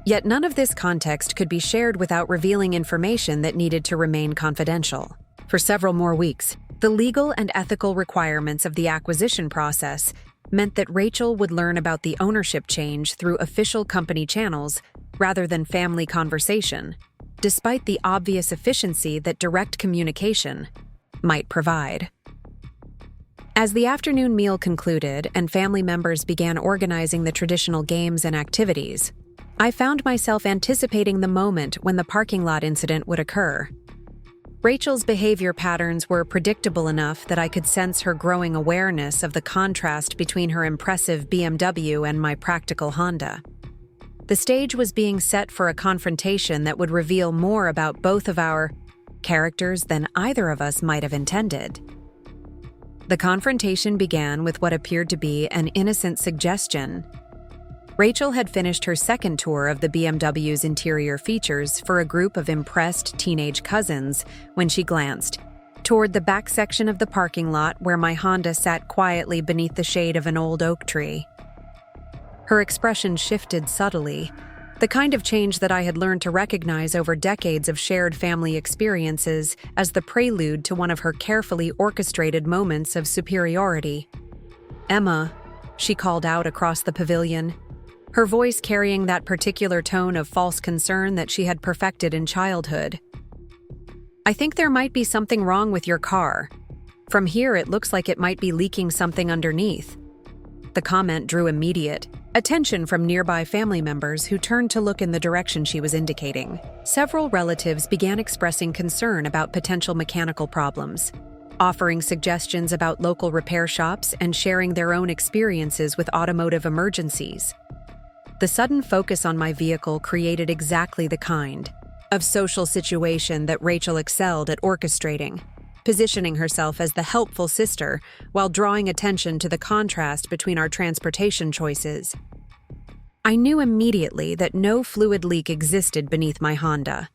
Yet none of this context could be shared without revealing information that needed to remain confidential. For several more weeks, the legal and ethical requirements of the acquisition process meant that Rachel would learn about the ownership change through official company channels rather than family conversation, despite the obvious efficiency that direct communication might provide. As the afternoon meal concluded and family members began organizing the traditional games and activities, I found myself anticipating the moment when the parking lot incident would occur. Rachel's behavior patterns were predictable enough that I could sense her growing awareness of the contrast between her impressive BMW and my practical Honda. The stage was being set for a confrontation that would reveal more about both of our characters than either of us might have intended. The confrontation began with what appeared to be an innocent suggestion. Rachel had finished her second tour of the BMW's interior features for a group of impressed teenage cousins when she glanced toward the back section of the parking lot where my Honda sat quietly beneath the shade of an old oak tree. Her expression shifted subtly, the kind of change that I had learned to recognize over decades of shared family experiences as the prelude to one of her carefully orchestrated moments of superiority. "Emma," she called out across the pavilion, her voice carrying that particular tone of false concern that she had perfected in childhood. "I think there might be something wrong with your car. From here, it looks like it might be leaking something underneath." The comment drew immediate attention from nearby family members who turned to look in the direction she was indicating. Several relatives began expressing concern about potential mechanical problems, offering suggestions about local repair shops and sharing their own experiences with automotive emergencies. The sudden focus on my vehicle created exactly the kind of social situation that Rachel excelled at orchestrating, positioning herself as the helpful sister while drawing attention to the contrast between our transportation choices. I knew immediately that no fluid leak existed beneath my Honda.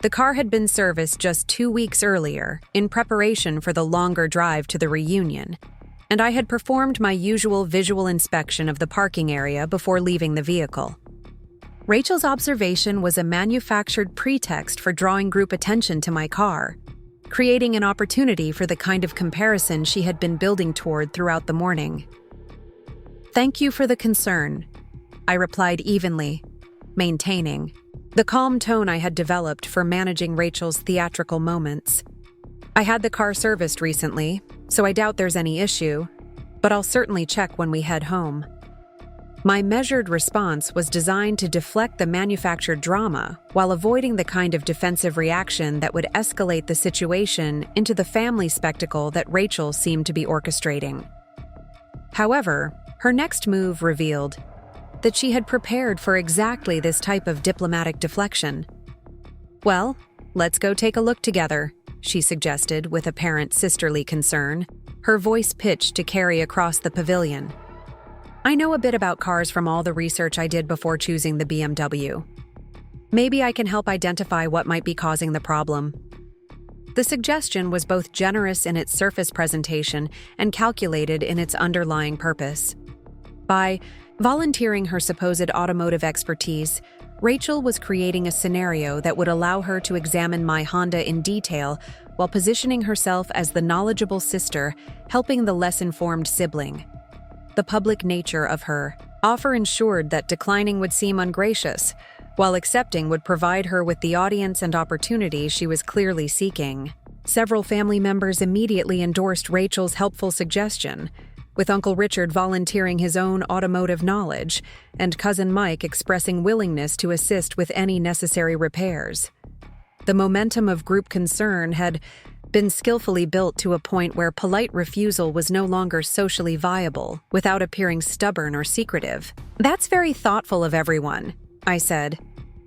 The car had been serviced just 2 weeks earlier in preparation for the longer drive to the reunion, and I had performed my usual visual inspection of the parking area before leaving the vehicle. Rachel's observation was a manufactured pretext for drawing group attention to my car, creating an opportunity for the kind of comparison she had been building toward throughout the morning. "Thank you for the concern," I replied evenly, maintaining the calm tone I had developed for managing Rachel's theatrical moments. "I had the car serviced recently, so I doubt there's any issue, but I'll certainly check when we head home." My measured response was designed to deflect the manufactured drama while avoiding the kind of defensive reaction that would escalate the situation into the family spectacle that Rachel seemed to be orchestrating. However, her next move revealed that she had prepared for exactly this type of diplomatic deflection. "Well, let's go take a look together," she suggested with apparent sisterly concern, her voice pitched to carry across the pavilion. "I know a bit about cars from all the research I did before choosing the BMW. Maybe I can help identify what might be causing the problem." The suggestion was both generous in its surface presentation and calculated in its underlying purpose. By volunteering her supposed automotive expertise, Rachel was creating a scenario that would allow her to examine my Honda in detail while positioning herself as the knowledgeable sister helping the less informed sibling. The public nature of her offer ensured that declining would seem ungracious, while accepting would provide her with the audience and opportunity she was clearly seeking. Several family members immediately endorsed Rachel's helpful suggestion, with Uncle Richard volunteering his own automotive knowledge and Cousin Mike expressing willingness to assist with any necessary repairs. The momentum of group concern had been skillfully built to a point where polite refusal was no longer socially viable without appearing stubborn or secretive. "That's very thoughtful of everyone," I said,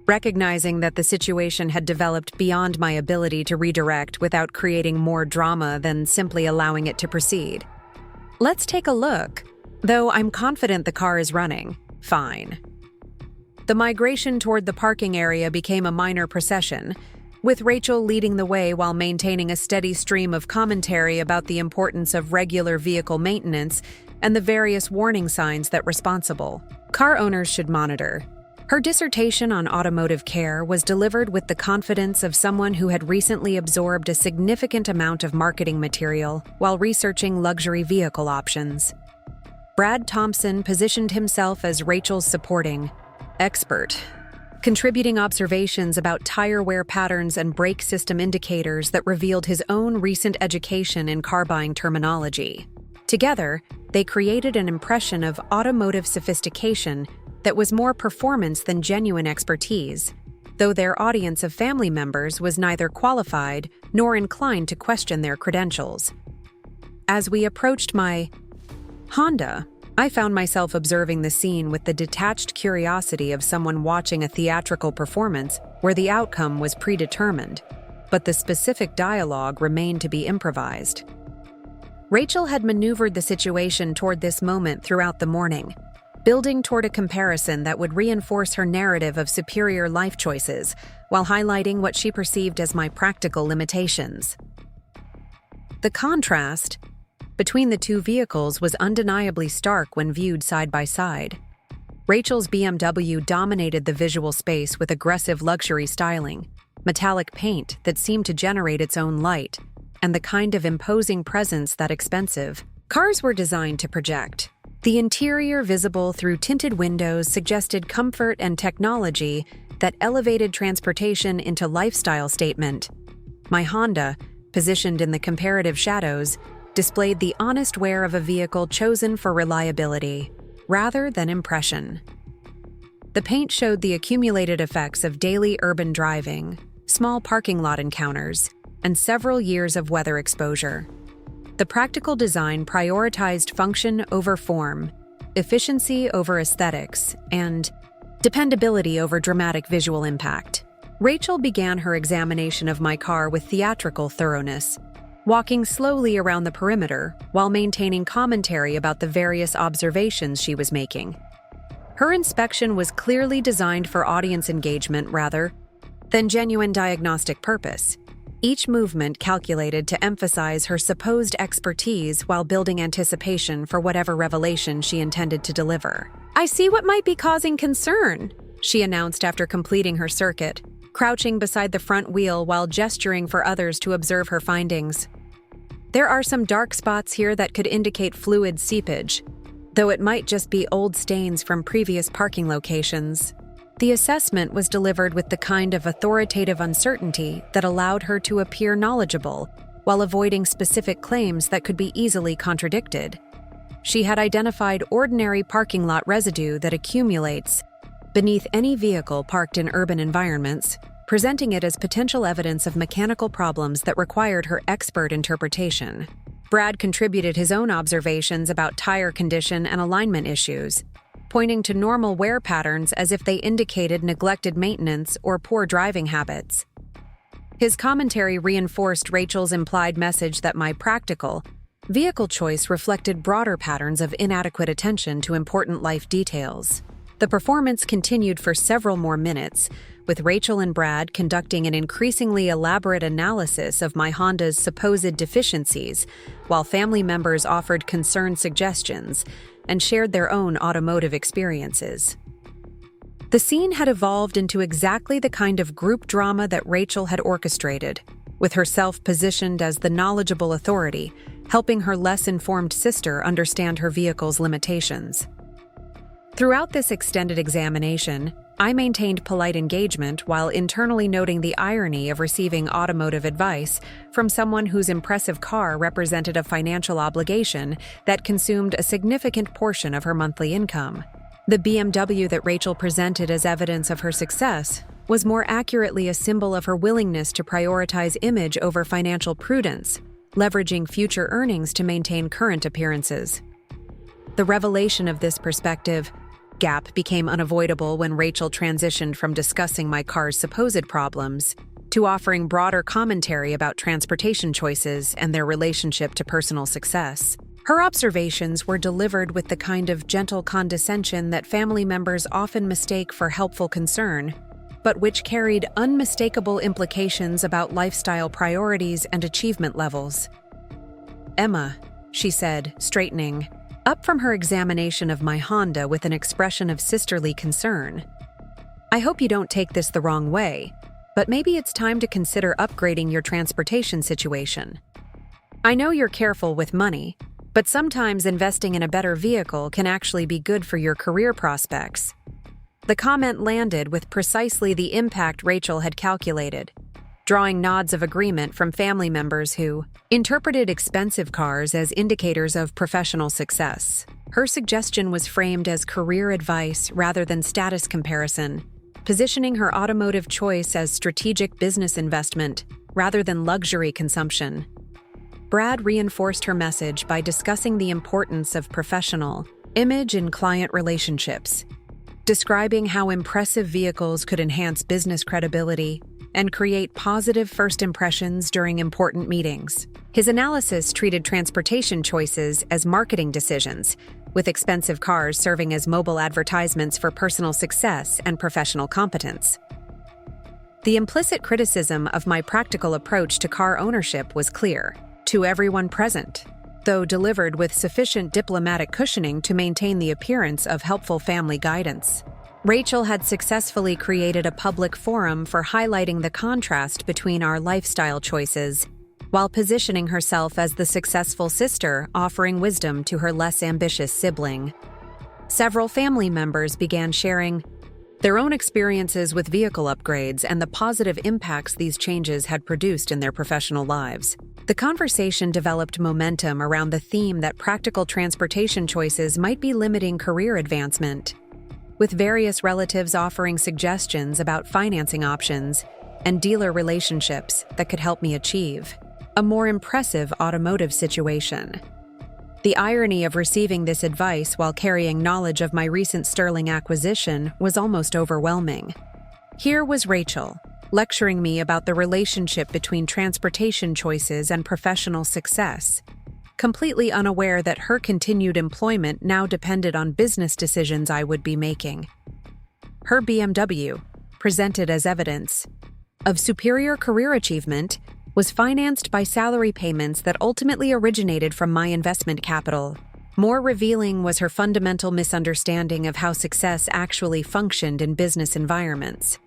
recognizing that the situation had developed beyond my ability to redirect without creating more drama than simply allowing it to proceed. "Let's take a look, though I'm confident the car is running fine." The migration toward the parking area became a minor procession, with Rachel leading the way while maintaining a steady stream of commentary about the importance of regular vehicle maintenance and the various warning signs that responsible car owners should monitor. Her dissertation on automotive care was delivered with the confidence of someone who had recently absorbed a significant amount of marketing material while researching luxury vehicle options. Brad Thompson positioned himself as Rachel's supporting expert, contributing observations about tire wear patterns and brake system indicators that revealed his own recent education in car buying terminology. Together, they created an impression of automotive sophistication that was more performance than genuine expertise, though their audience of family members was neither qualified nor inclined to question their credentials. As we approached my Honda, I found myself observing the scene with the detached curiosity of someone watching a theatrical performance where the outcome was predetermined, but the specific dialogue remained to be improvised. Rachel had maneuvered the situation toward this moment throughout the morning, building toward a comparison that would reinforce her narrative of superior life choices while highlighting what she perceived as my practical limitations. The contrast between the two vehicles was undeniably stark when viewed side by side. Rachel's BMW dominated the visual space with aggressive luxury styling, metallic paint that seemed to generate its own light, and the kind of imposing presence that expensive cars were designed to project. The interior visible through tinted windows suggested comfort and technology that elevated transportation into lifestyle statement. My Honda, positioned in the comparative shadows, displayed the honest wear of a vehicle chosen for reliability, rather than impression. The paint showed the accumulated effects of daily urban driving, small parking lot encounters, and several years of weather exposure. The practical design prioritized function over form, efficiency over aesthetics, and dependability over dramatic visual impact. Rachel began her examination of my car with theatrical thoroughness, walking slowly around the perimeter while maintaining commentary about the various observations she was making. Her inspection was clearly designed for audience engagement rather than genuine diagnostic purpose, each movement calculated to emphasize her supposed expertise while building anticipation for whatever revelation she intended to deliver. "I see what might be causing concern," she announced after completing her circuit, crouching beside the front wheel while gesturing for others to observe her findings. "There are some dark spots here that could indicate fluid seepage, though it might just be old stains from previous parking locations." The assessment was delivered with the kind of authoritative uncertainty that allowed her to appear knowledgeable while avoiding specific claims that could be easily contradicted. She had identified ordinary parking lot residue that accumulates beneath any vehicle parked in urban environments, presenting it as potential evidence of mechanical problems that required her expert interpretation. Brad contributed his own observations about tire condition and alignment issues, pointing to normal wear patterns as if they indicated neglected maintenance or poor driving habits. His commentary reinforced Rachel's implied message that my practical vehicle choice reflected broader patterns of inadequate attention to important life details. The performance continued for several more minutes, with Rachel and Brad conducting an increasingly elaborate analysis of my Honda's supposed deficiencies, while family members offered concerned suggestions and shared their own automotive experiences. The scene had evolved into exactly the kind of group drama that Rachel had orchestrated, with herself positioned as the knowledgeable authority, helping her less informed sister understand her vehicle's limitations. Throughout this extended examination, I maintained polite engagement while internally noting the irony of receiving automotive advice from someone whose impressive car represented a financial obligation that consumed a significant portion of her monthly income. The BMW that Rachel presented as evidence of her success was more accurately a symbol of her willingness to prioritize image over financial prudence, leveraging future earnings to maintain current appearances. The revelation of this perspective gap became unavoidable when Rachel transitioned from discussing my car's supposed problems to offering broader commentary about transportation choices and their relationship to personal success. Her observations were delivered with the kind of gentle condescension that family members often mistake for helpful concern, but which carried unmistakable implications about lifestyle priorities and achievement levels. "Emma," she said, straightening up from her examination of my Honda with an expression of sisterly concern. "I hope you don't take this the wrong way, but maybe it's time to consider upgrading your transportation situation. I know you're careful with money, but sometimes investing in a better vehicle can actually be good for your career prospects." The comment landed with precisely the impact Rachel had calculated, drawing nods of agreement from family members who interpreted expensive cars as indicators of professional success. Her suggestion was framed as career advice rather than status comparison, positioning her automotive choice as strategic business investment rather than luxury consumption. Brad reinforced her message by discussing the importance of professional image in client relationships, describing how impressive vehicles could enhance business credibility and create positive first impressions during important meetings. His analysis treated transportation choices as marketing decisions, with expensive cars serving as mobile advertisements for personal success and professional competence. The implicit criticism of my practical approach to car ownership was clear to everyone present, though delivered with sufficient diplomatic cushioning to maintain the appearance of helpful family guidance. Rachel had successfully created a public forum for highlighting the contrast between our lifestyle choices, while positioning herself as the successful sister offering wisdom to her less ambitious sibling. Several family members began sharing their own experiences with vehicle upgrades and the positive impacts these changes had produced in their professional lives. The conversation developed momentum around the theme that practical transportation choices might be limiting career advancement, with various relatives offering suggestions about financing options and dealer relationships that could help me achieve a more impressive automotive situation. The irony of receiving this advice while carrying knowledge of my recent sterling acquisition was almost overwhelming. Here was Rachel, lecturing me about the relationship between transportation choices and professional success, completely unaware that her continued employment now depended on business decisions I would be making. Her BMW, presented as evidence of superior career achievement, was financed by salary payments that ultimately originated from my investment capital. More revealing was her fundamental misunderstanding of how success actually functioned in business environments.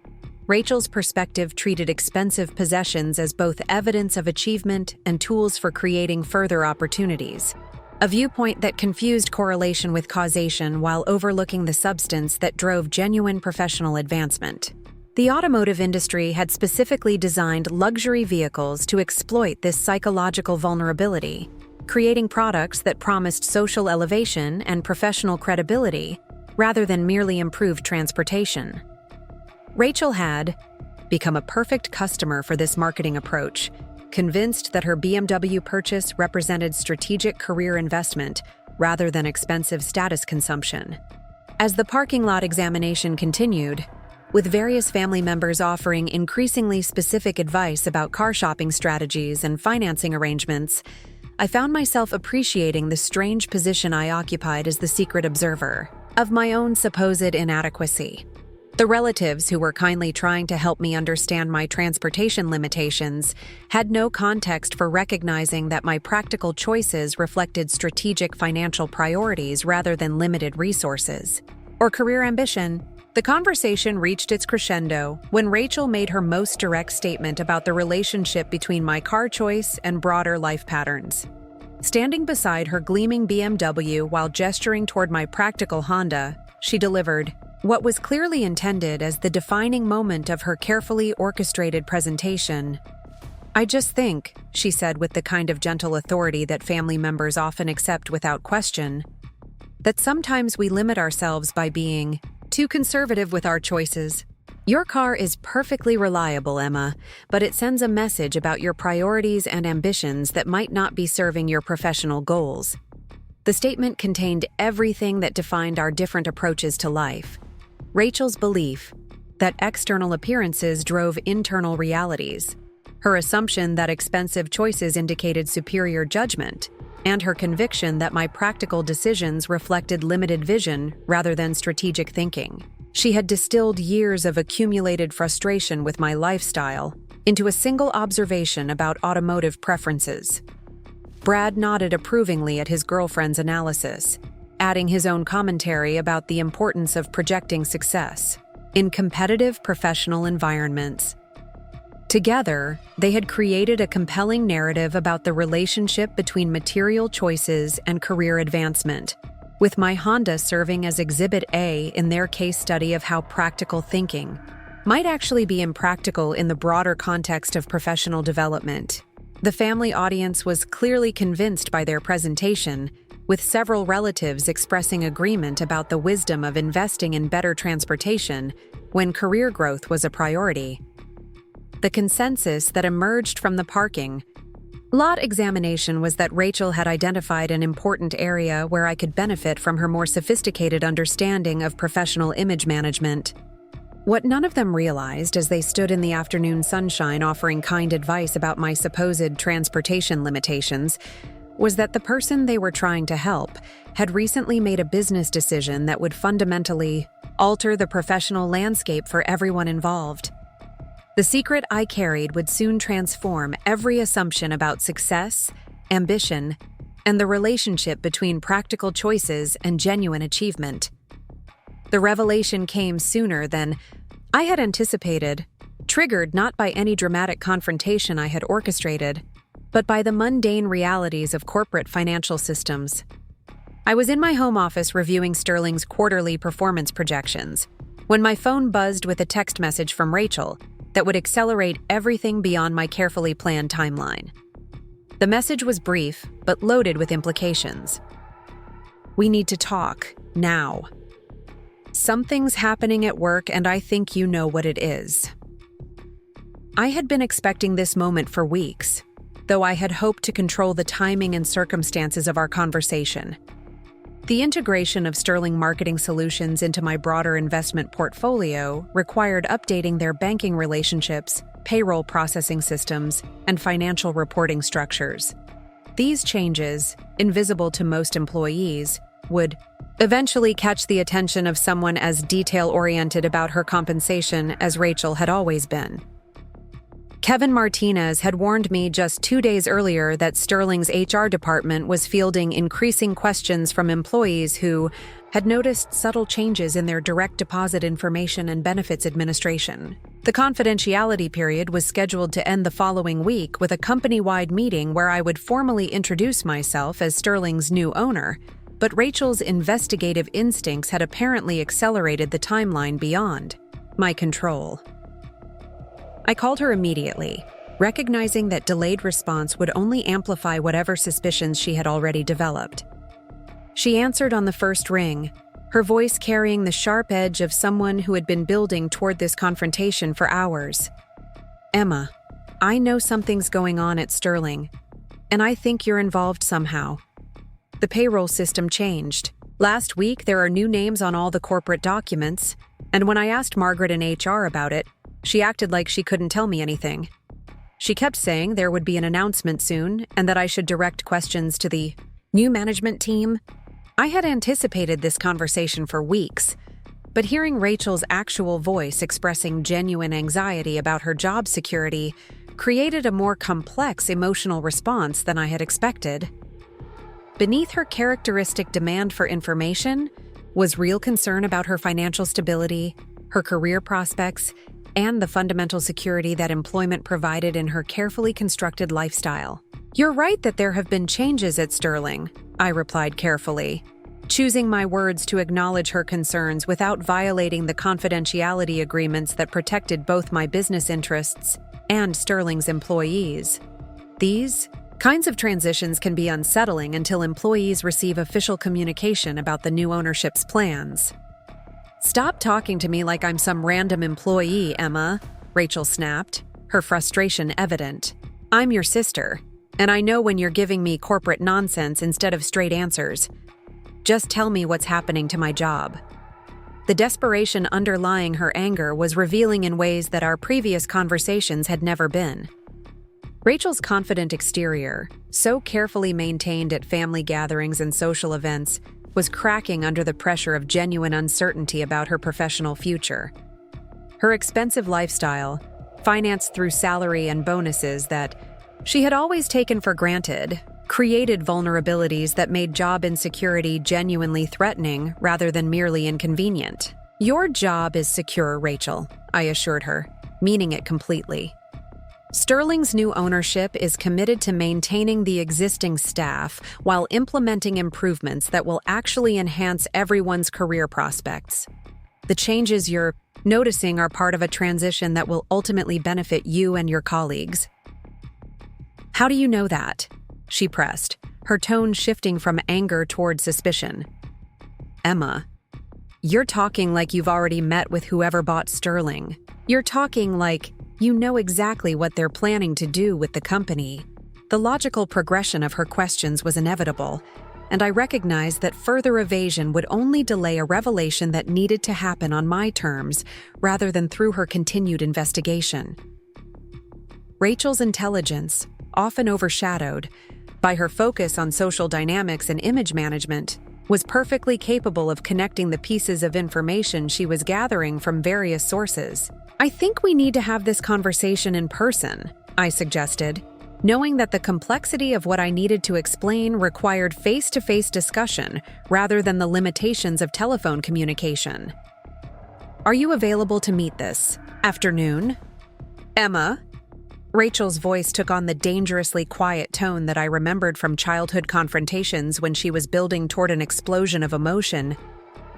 Rachel's perspective treated expensive possessions as both evidence of achievement and tools for creating further opportunities, a viewpoint that confused correlation with causation while overlooking the substance that drove genuine professional advancement. The automotive industry had specifically designed luxury vehicles to exploit this psychological vulnerability, creating products that promised social elevation and professional credibility rather than merely improved transportation. Rachel had become a perfect customer for this marketing approach, convinced that her BMW purchase represented strategic career investment rather than expensive status consumption. As the parking lot examination continued, with various family members offering increasingly specific advice about car shopping strategies and financing arrangements, I found myself appreciating the strange position I occupied as the secret observer of my own supposed inadequacy. The relatives who were kindly trying to help me understand my transportation limitations had no context for recognizing that my practical choices reflected strategic financial priorities rather than limited resources or career ambition. The conversation reached its crescendo when Rachel made her most direct statement about the relationship between my car choice and broader life patterns. Standing beside her gleaming BMW while gesturing toward my practical Honda, she delivered, What was clearly intended as the defining moment of her carefully orchestrated presentation. "I just think," she said with the kind of gentle authority that family members often accept without question, "that sometimes we limit ourselves by being too conservative with our choices. Your car is perfectly reliable, Emma, but it sends a message about your priorities and ambitions that might not be serving your professional goals." The statement contained everything that defined our different approaches to life. Rachel's belief that external appearances drove internal realities, her assumption that expensive choices indicated superior judgment, and her conviction that my practical decisions reflected limited vision rather than strategic thinking. She had distilled years of accumulated frustration with my lifestyle into a single observation about automotive preferences. Brad nodded approvingly at his girlfriend's analysis, adding his own commentary about the importance of projecting success in competitive professional environments. Together, they had created a compelling narrative about the relationship between material choices and career advancement, with my Honda serving as Exhibit A in their case study of how practical thinking might actually be impractical in the broader context of professional development. The family audience was clearly convinced by their presentation, with several relatives expressing agreement about the wisdom of investing in better transportation when career growth was a priority. The consensus that emerged from the parking lot examination was that Rachel had identified an important area where I could benefit from her more sophisticated understanding of professional image management. What none of them realized as they stood in the afternoon sunshine offering kind advice about my supposed transportation limitations was that the person they were trying to help had recently made a business decision that would fundamentally alter the professional landscape for everyone involved. The secret I carried would soon transform every assumption about success, ambition, and the relationship between practical choices and genuine achievement. The revelation came sooner than I had anticipated, triggered not by any dramatic confrontation I had orchestrated, but by the mundane realities of corporate financial systems. I was in my home office reviewing Sterling's quarterly performance projections when my phone buzzed with a text message from Rachel that would accelerate everything beyond my carefully planned timeline. The message was brief, but loaded with implications. "We need to talk, now. Something's happening at work and I think you know what it is." I had been expecting this moment for weeks, though I had hoped to control the timing and circumstances of our conversation. The integration of Sterling Marketing Solutions into my broader investment portfolio required updating their banking relationships, payroll processing systems, and financial reporting structures. These changes, invisible to most employees, would eventually catch the attention of someone as detail-oriented about her compensation as Rachel had always been. Kevin Martinez had warned me just 2 days earlier that Sterling's HR department was fielding increasing questions from employees who had noticed subtle changes in their direct deposit information and benefits administration. The confidentiality period was scheduled to end the following week with a company-wide meeting where I would formally introduce myself as Sterling's new owner, but Rachel's investigative instincts had apparently accelerated the timeline beyond my control. I called her immediately, recognizing that delayed response would only amplify whatever suspicions she had already developed. She answered on the first ring, her voice carrying the sharp edge of someone who had been building toward this confrontation for hours. "Emma, I know something's going on at Sterling, and I think you're involved somehow. The payroll system changed. Last week, there are new names on all the corporate documents, and when I asked Margaret in HR about it, she acted like she couldn't tell me anything. She kept saying there would be an announcement soon and that I should direct questions to the new management team. I had anticipated this conversation for weeks, but hearing Rachel's actual voice expressing genuine anxiety about her job security created a more complex emotional response than I had expected. Beneath her characteristic demand for information was real concern about her financial stability, her career prospects, and the fundamental security that employment provided in her carefully constructed lifestyle. "You're right that there have been changes at Sterling," I replied carefully. choosing my words to acknowledge her concerns without violating the confidentiality agreements that protected both my business interests and Sterling's employees. These kinds of transitions can be unsettling until employees receive official communication about the new ownership's plans. "Stop talking to me like I'm some random employee, Emma," Rachel snapped, her frustration evident. "I'm your sister, and I know when you're giving me corporate nonsense instead of straight answers. Just tell me what's happening to my job." The desperation underlying her anger was revealing in ways that our previous conversations had never been. Rachel's confident exterior, so carefully maintained at family gatherings and social events, was cracking under the pressure of genuine uncertainty about her professional future. Her expensive lifestyle, financed through salary and bonuses that she had always taken for granted, created vulnerabilities that made job insecurity genuinely threatening rather than merely inconvenient. "Your job is secure, Rachel," I assured her, meaning it completely. Sterling's new ownership is committed to maintaining the existing staff while implementing improvements that will actually enhance everyone's career prospects. The changes you're noticing are part of a transition that will ultimately benefit you and your colleagues. "How do you know that?" she pressed, her tone shifting from anger toward suspicion. "Emma, you're talking like you've already met with whoever bought Sterling. You're talking like you know exactly what they're planning to do with the company." The logical progression of her questions was inevitable, and I recognized that further evasion would only delay a revelation that needed to happen on my terms rather than through her continued investigation. Rachel's intelligence, often overshadowed by her focus on social dynamics and image management, was perfectly capable of connecting the pieces of information she was gathering from various sources. "I think we need to have this conversation in person," I suggested, knowing that the complexity of what I needed to explain required face-to-face discussion rather than the limitations of telephone communication. "Are you available to meet this afternoon?" "Emma?" Rachel's voice took on the dangerously quiet tone that I remembered from childhood confrontations when she was building toward an explosion of emotion.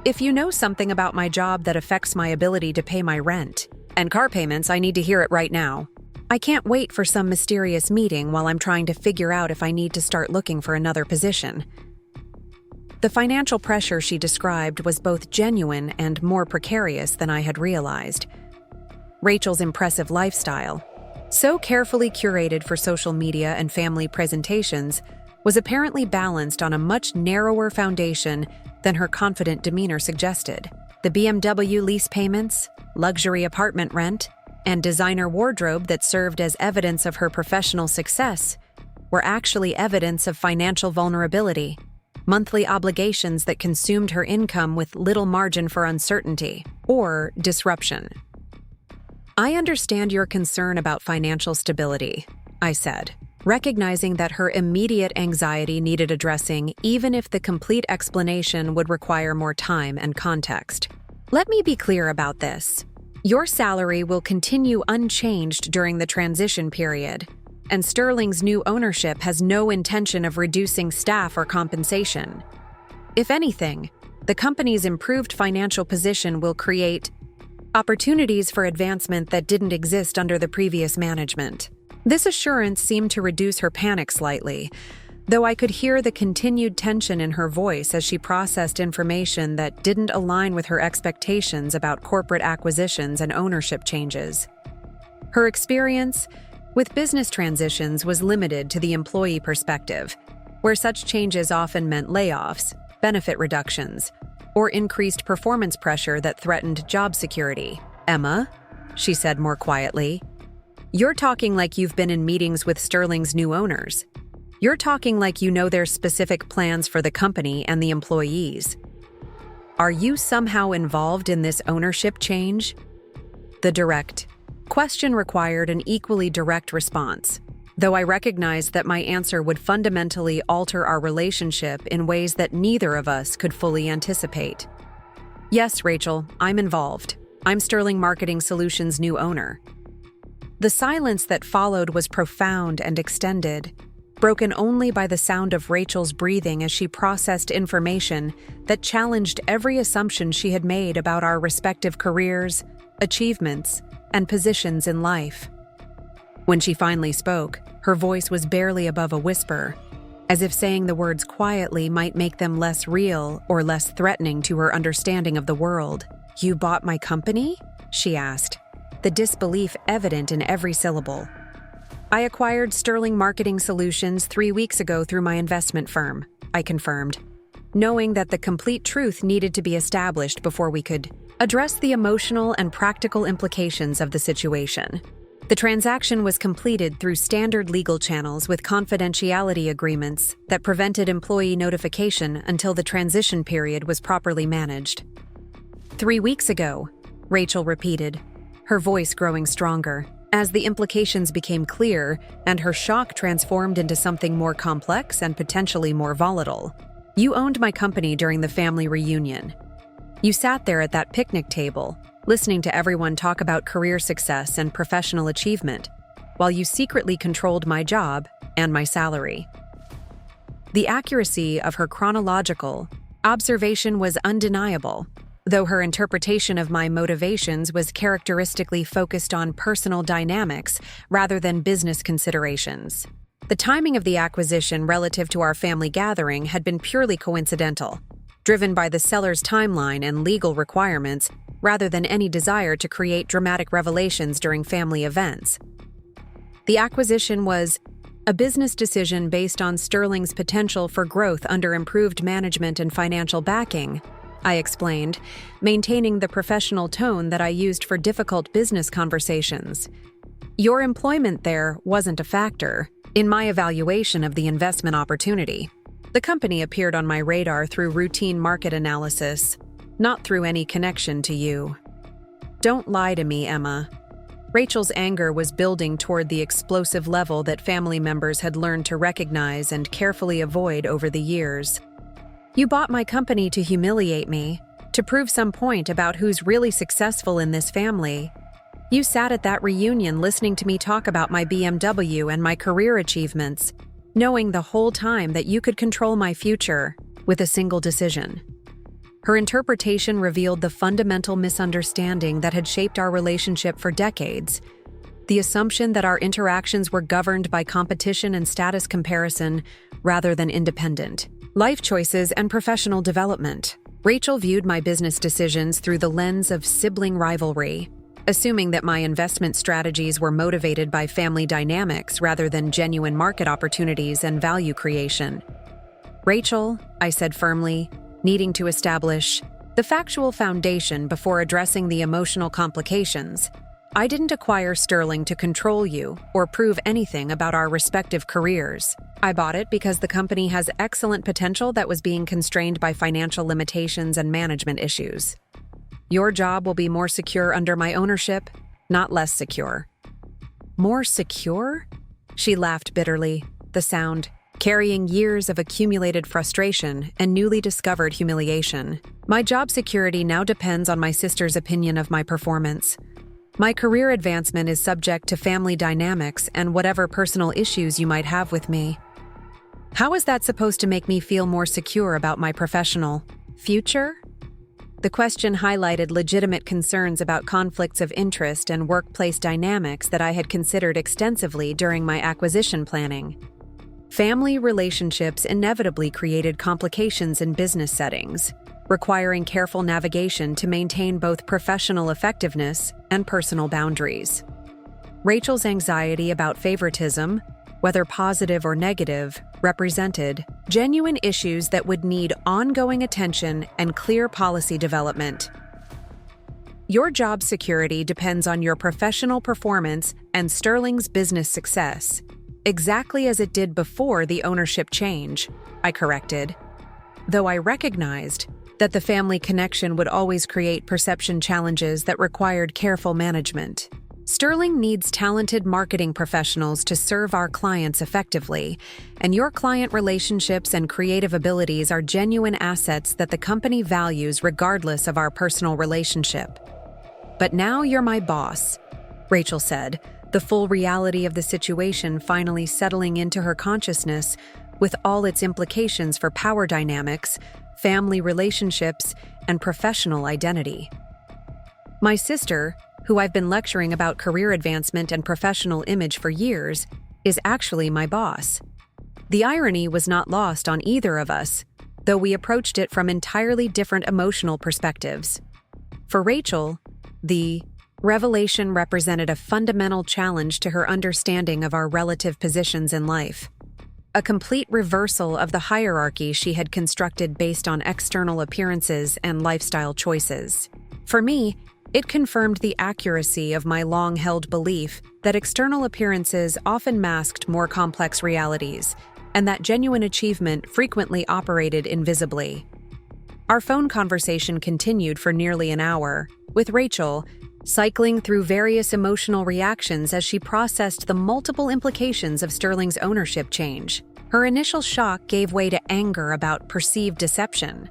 "If you know something about my job that affects my ability to pay my rent and car payments, I need to hear it right now. I can't wait for some mysterious meeting while I'm trying to figure out if I need to start looking for another position." The financial pressure she described was both genuine and more precarious than I had realized. Rachel's impressive lifestyle, so carefully curated for social media and family presentations, was apparently balanced on a much narrower foundation than her confident demeanor suggested. The BMW lease payments, luxury apartment rent, and designer wardrobe that served as evidence of her professional success were actually evidence of financial vulnerability, monthly obligations that consumed her income with little margin for uncertainty or disruption. "I understand your concern about financial stability," I said, recognizing that her immediate anxiety needed addressing even if the complete explanation would require more time and context. "Let me be clear about this. Your salary will continue unchanged during the transition period, and Sterling's new ownership has no intention of reducing staff or compensation. If anything, the company's improved financial position will create opportunities for advancement that didn't exist under the previous management." This assurance seemed to reduce her panic slightly, though I could hear the continued tension in her voice as she processed information that didn't align with her expectations about corporate acquisitions and ownership changes. Her experience with business transitions was limited to the employee perspective, where such changes often meant layoffs, benefit reductions, or increased performance pressure that threatened job security. "Emma," she said more quietly, "you're talking like you've been in meetings with Sterling's new owners. You're talking like you know their specific plans for the company and the employees. Are you somehow involved in this ownership change?" The direct question required an equally direct response, though I recognized that my answer would fundamentally alter our relationship in ways that neither of us could fully anticipate. "Yes, Rachel, I'm involved. I'm Sterling Marketing Solutions' new owner." The silence that followed was profound and extended, broken only by the sound of Rachel's breathing as she processed information that challenged every assumption she had made about our respective careers, achievements, and positions in life. When she finally spoke, her voice was barely above a whisper, as if saying the words quietly might make them less real or less threatening to her understanding of the world. "You bought my company?" she asked, the disbelief evident in every syllable. "I acquired Sterling Marketing Solutions 3 weeks ago through my investment firm," I confirmed, knowing that the complete truth needed to be established before we could address the emotional and practical implications of the situation. The transaction was completed through standard legal channels with confidentiality agreements that prevented employee notification until the transition period was properly managed. 3 weeks ago, Rachel repeated, her voice growing stronger, as the implications became clear and her shock transformed into something more complex and potentially more volatile. "You owned my company during the family reunion. You sat there at that picnic table, listening to everyone talk about career success and professional achievement, while you secretly controlled my job and my salary." The accuracy of her chronological observation was undeniable, though her interpretation of my motivations was characteristically focused on personal dynamics rather than business considerations. The timing of the acquisition relative to our family gathering had been purely coincidental, driven by the seller's timeline and legal requirements rather than any desire to create dramatic revelations during family events. The acquisition was a business decision based on Sterling's potential for growth under improved management and financial backing, I explained, maintaining the professional tone that I used for difficult business conversations. "Your employment there wasn't a factor in my evaluation of the investment opportunity. The company appeared on my radar through routine market analysis, not through any connection to you." "Don't lie to me, Emma." Rachel's anger was building toward the explosive level that family members had learned to recognize and carefully avoid over the years. "You bought my company to humiliate me, to prove some point about who's really successful in this family. You sat at that reunion listening to me talk about my BMW and my career achievements, knowing the whole time that you could control my future with a single decision." Her interpretation revealed the fundamental misunderstanding that had shaped our relationship for decades, the assumption that our interactions were governed by competition and status comparison rather than independent life choices and professional development. Rachel viewed my business decisions through the lens of sibling rivalry, assuming that my investment strategies were motivated by family dynamics rather than genuine market opportunities and value creation. "Rachel," I said firmly, needing to establish the factual foundation before addressing the emotional complications, "I didn't acquire Sterling to control you or prove anything about our respective careers. I bought it because the company has excellent potential that was being constrained by financial limitations and management issues. Your job will be more secure under my ownership, not less secure." "More secure?" She laughed bitterly, the sound carrying years of accumulated frustration and newly discovered humiliation. "My job security now depends on my sister's opinion of my performance. My career advancement is subject to family dynamics and whatever personal issues you might have with me." "How is that supposed to make me feel more secure about my professional future?" The question highlighted legitimate concerns about conflicts of interest and workplace dynamics that I had considered extensively during my acquisition planning. Family relationships inevitably created complications in business settings, requiring careful navigation to maintain both professional effectiveness and personal boundaries. Rachel's anxiety about favoritism, whether positive or negative, represented genuine issues that would need ongoing attention and clear policy development. "Your job security depends on your professional performance and Sterling's business success, exactly as it did before the ownership change," I corrected, though I recognized that the family connection would always create perception challenges that required careful management. "Sterling needs talented marketing professionals to serve our clients effectively, and your client relationships and creative abilities are genuine assets that the company values regardless of our personal relationship. But now you're my boss," Rachel said, the full reality of the situation finally settling into her consciousness with all its implications for power dynamics, family relationships, and professional identity. My sister, who I've been lecturing about career advancement and professional image for years, is actually my boss. The irony was not lost on either of us, though we approached it from entirely different emotional perspectives. For Rachel, the revelation represented a fundamental challenge to her understanding of our relative positions in life. A complete reversal of the hierarchy she had constructed based on external appearances and lifestyle choices. For me, it confirmed the accuracy of my long-held belief that external appearances often masked more complex realities, and that genuine achievement frequently operated invisibly. Our phone conversation continued for nearly an hour, with Rachel cycling through various emotional reactions as she processed the multiple implications of Sterling's ownership change. Her initial shock gave way to anger about perceived deception,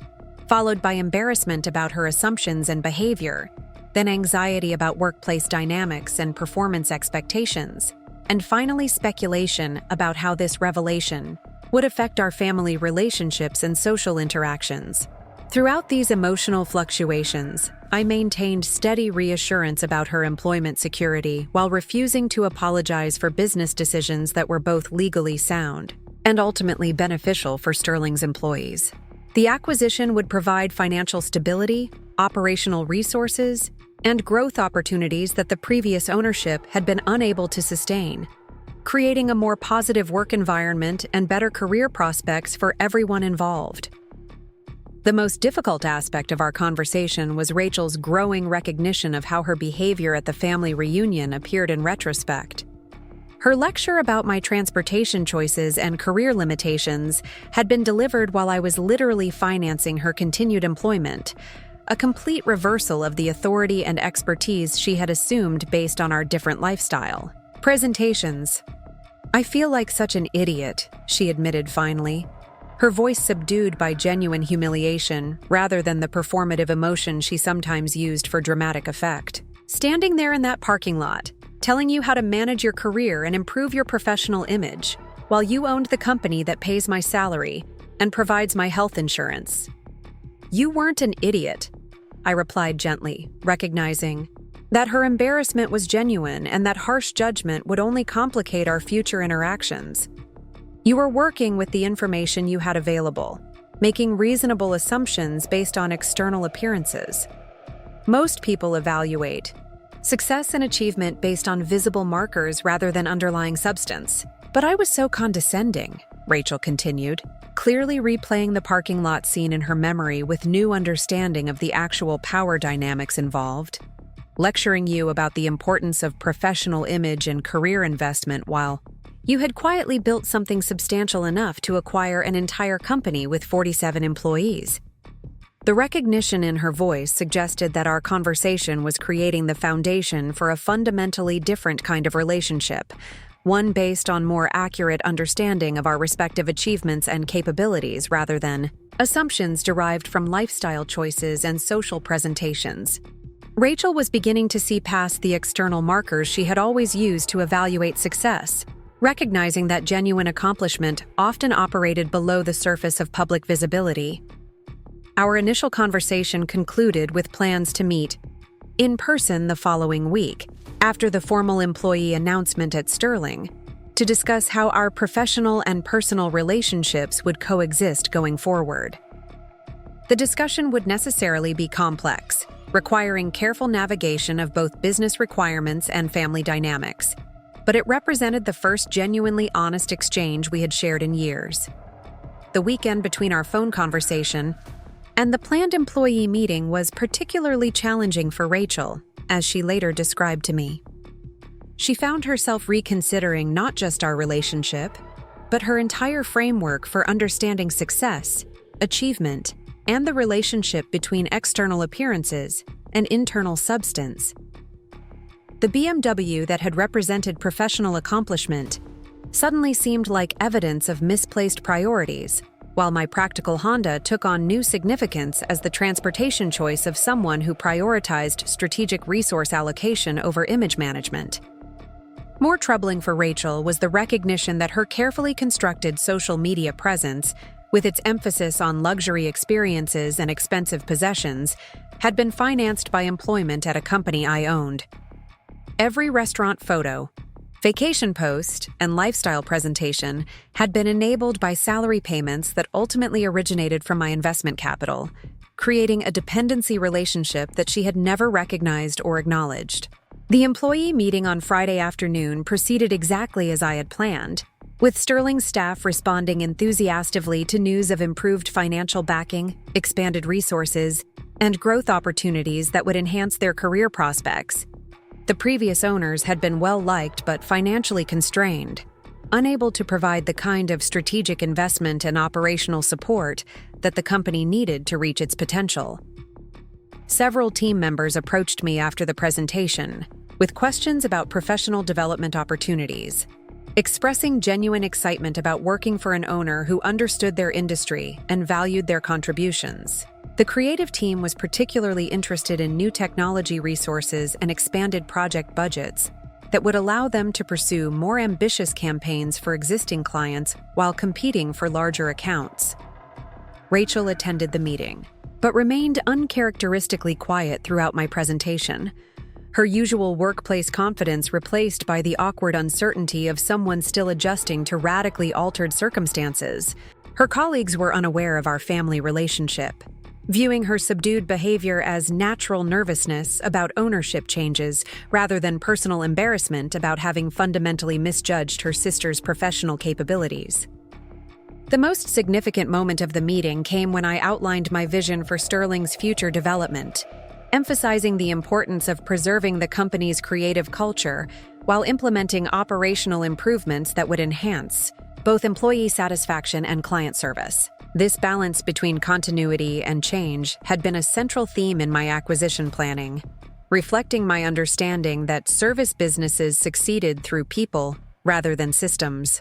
followed by embarrassment about her assumptions and behavior, then anxiety about workplace dynamics and performance expectations, and finally speculation about how this revelation would affect our family relationships and social interactions. Throughout these emotional fluctuations, I maintained steady reassurance about her employment security while refusing to apologize for business decisions that were both legally sound and ultimately beneficial for Sterling's employees. The acquisition would provide financial stability, operational resources, and growth opportunities that the previous ownership had been unable to sustain, creating a more positive work environment and better career prospects for everyone involved. The most difficult aspect of our conversation was Rachel's growing recognition of how her behavior at the family reunion appeared in retrospect. Her lecture about my transportation choices and career limitations had been delivered while I was literally financing her continued employment, a complete reversal of the authority and expertise she had assumed based on our different lifestyle. Presentations. "I feel like such an idiot," she admitted finally, her voice subdued by genuine humiliation rather than the performative emotion she sometimes used for dramatic effect. "Standing there in that parking lot, telling you how to manage your career and improve your professional image, while you owned the company that pays my salary and provides my health insurance." "You weren't an idiot," I replied gently, recognizing that her embarrassment was genuine and that harsh judgment would only complicate our future interactions. "You were working with the information you had available, making reasonable assumptions based on external appearances. Most people evaluate success and achievement based on visible markers rather than underlying substance. But I was so condescending," Rachel continued, clearly replaying the parking lot scene in her memory with new understanding of the actual power dynamics involved. "Lecturing you about the importance of professional image and career investment while you had quietly built something substantial enough to acquire an entire company with 47 employees." The recognition in her voice suggested that our conversation was creating the foundation for a fundamentally different kind of relationship, one based on more accurate understanding of our respective achievements and capabilities rather than assumptions derived from lifestyle choices and social presentations. Rachel was beginning to see past the external markers she had always used to evaluate success, recognizing that genuine accomplishment often operated below the surface of public visibility. Our initial conversation concluded with plans to meet in person the following week, after the formal employee announcement at Sterling, to discuss how our professional and personal relationships would coexist going forward. The discussion would necessarily be complex, requiring careful navigation of both business requirements and family dynamics, but it represented the first genuinely honest exchange we had shared in years. The weekend between our phone conversation and the planned employee meeting was particularly challenging for Rachel, as she later described to me. She found herself reconsidering not just our relationship, but her entire framework for understanding success, achievement, and the relationship between external appearances and internal substance. The BMW that had represented professional accomplishment suddenly seemed like evidence of misplaced priorities, while my practical Honda took on new significance as the transportation choice of someone who prioritized strategic resource allocation over image management. More troubling for Rachel was the recognition that her carefully constructed social media presence, with its emphasis on luxury experiences and expensive possessions, had been financed by employment at a company I owned. Every restaurant photo, vacation post, and lifestyle presentation had been enabled by salary payments that ultimately originated from my investment capital, creating a dependency relationship that she had never recognized or acknowledged. The employee meeting on Friday afternoon proceeded exactly as I had planned, with Sterling's staff responding enthusiastically to news of improved financial backing, expanded resources, and growth opportunities that would enhance their career prospects. The previous owners had been well-liked but financially constrained, unable to provide the kind of strategic investment and operational support that the company needed to reach its potential. Several team members approached me after the presentation with questions about professional development opportunities, expressing genuine excitement about working for an owner who understood their industry and valued their contributions. The creative team was particularly interested in new technology resources and expanded project budgets that would allow them to pursue more ambitious campaigns for existing clients while competing for larger accounts. Rachel attended the meeting, but remained uncharacteristically quiet throughout my presentation, her usual workplace confidence replaced by the awkward uncertainty of someone still adjusting to radically altered circumstances. Her colleagues were unaware of our family relationship, viewing her subdued behavior as natural nervousness about ownership changes rather than personal embarrassment about having fundamentally misjudged her sister's professional capabilities. The most significant moment of the meeting came when I outlined my vision for Sterling's future development, emphasizing the importance of preserving the company's creative culture while implementing operational improvements that would enhance both employee satisfaction and client service. This balance between continuity and change had been a central theme in my acquisition planning, reflecting my understanding that service businesses succeeded through people rather than systems.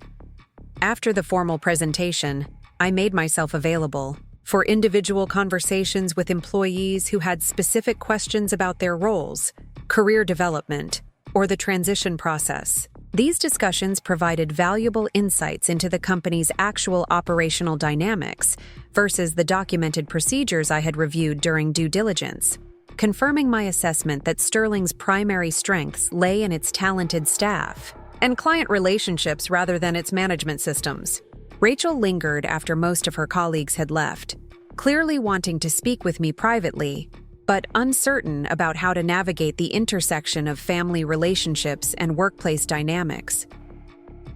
After the formal presentation, I made myself available for individual conversations with employees who had specific questions about their roles, career development, or the transition process. These discussions provided valuable insights into the company's actual operational dynamics versus the documented procedures I had reviewed during due diligence, confirming my assessment that Sterling's primary strengths lay in its talented staff and client relationships rather than its management systems. Rachel lingered after most of her colleagues had left, clearly wanting to speak with me privately, but uncertain about how to navigate the intersection of family relationships and workplace dynamics.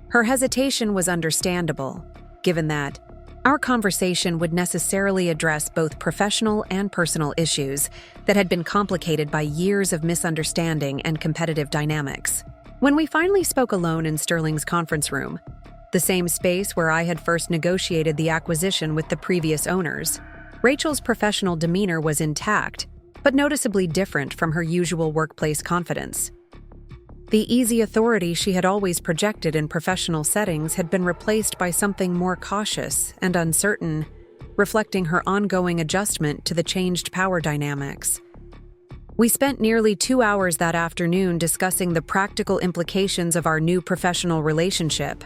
Her hesitation was understandable, given that our conversation would necessarily address both professional and personal issues that had been complicated by years of misunderstanding and competitive dynamics. When we finally spoke alone in Sterling's conference room, the same space where I had first negotiated the acquisition with the previous owners, Rachel's professional demeanor was intact, but noticeably different from her usual workplace confidence. The easy authority she had always projected in professional settings had been replaced by something more cautious and uncertain, reflecting her ongoing adjustment to the changed power dynamics. We spent nearly 2 hours that afternoon discussing the practical implications of our new professional relationship,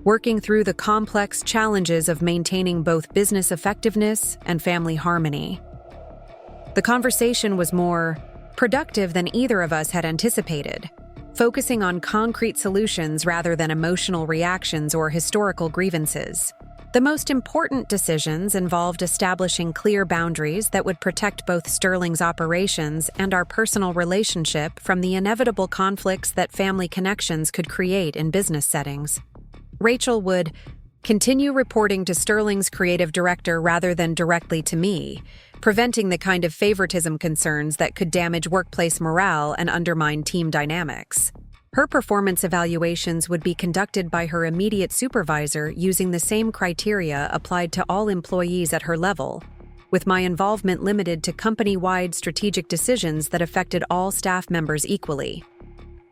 working through the complex challenges of maintaining both business effectiveness and family harmony. The conversation was more productive than either of us had anticipated, focusing on concrete solutions rather than emotional reactions or historical grievances. The most important decisions involved establishing clear boundaries that would protect both Sterling's operations and our personal relationship from the inevitable conflicts that family connections could create in business settings. Rachel would continue reporting to Sterling's creative director rather than directly to me, preventing the kind of favoritism concerns that could damage workplace morale and undermine team dynamics. Her performance evaluations would be conducted by her immediate supervisor using the same criteria applied to all employees at her level, with my involvement limited to company-wide strategic decisions that affected all staff members equally.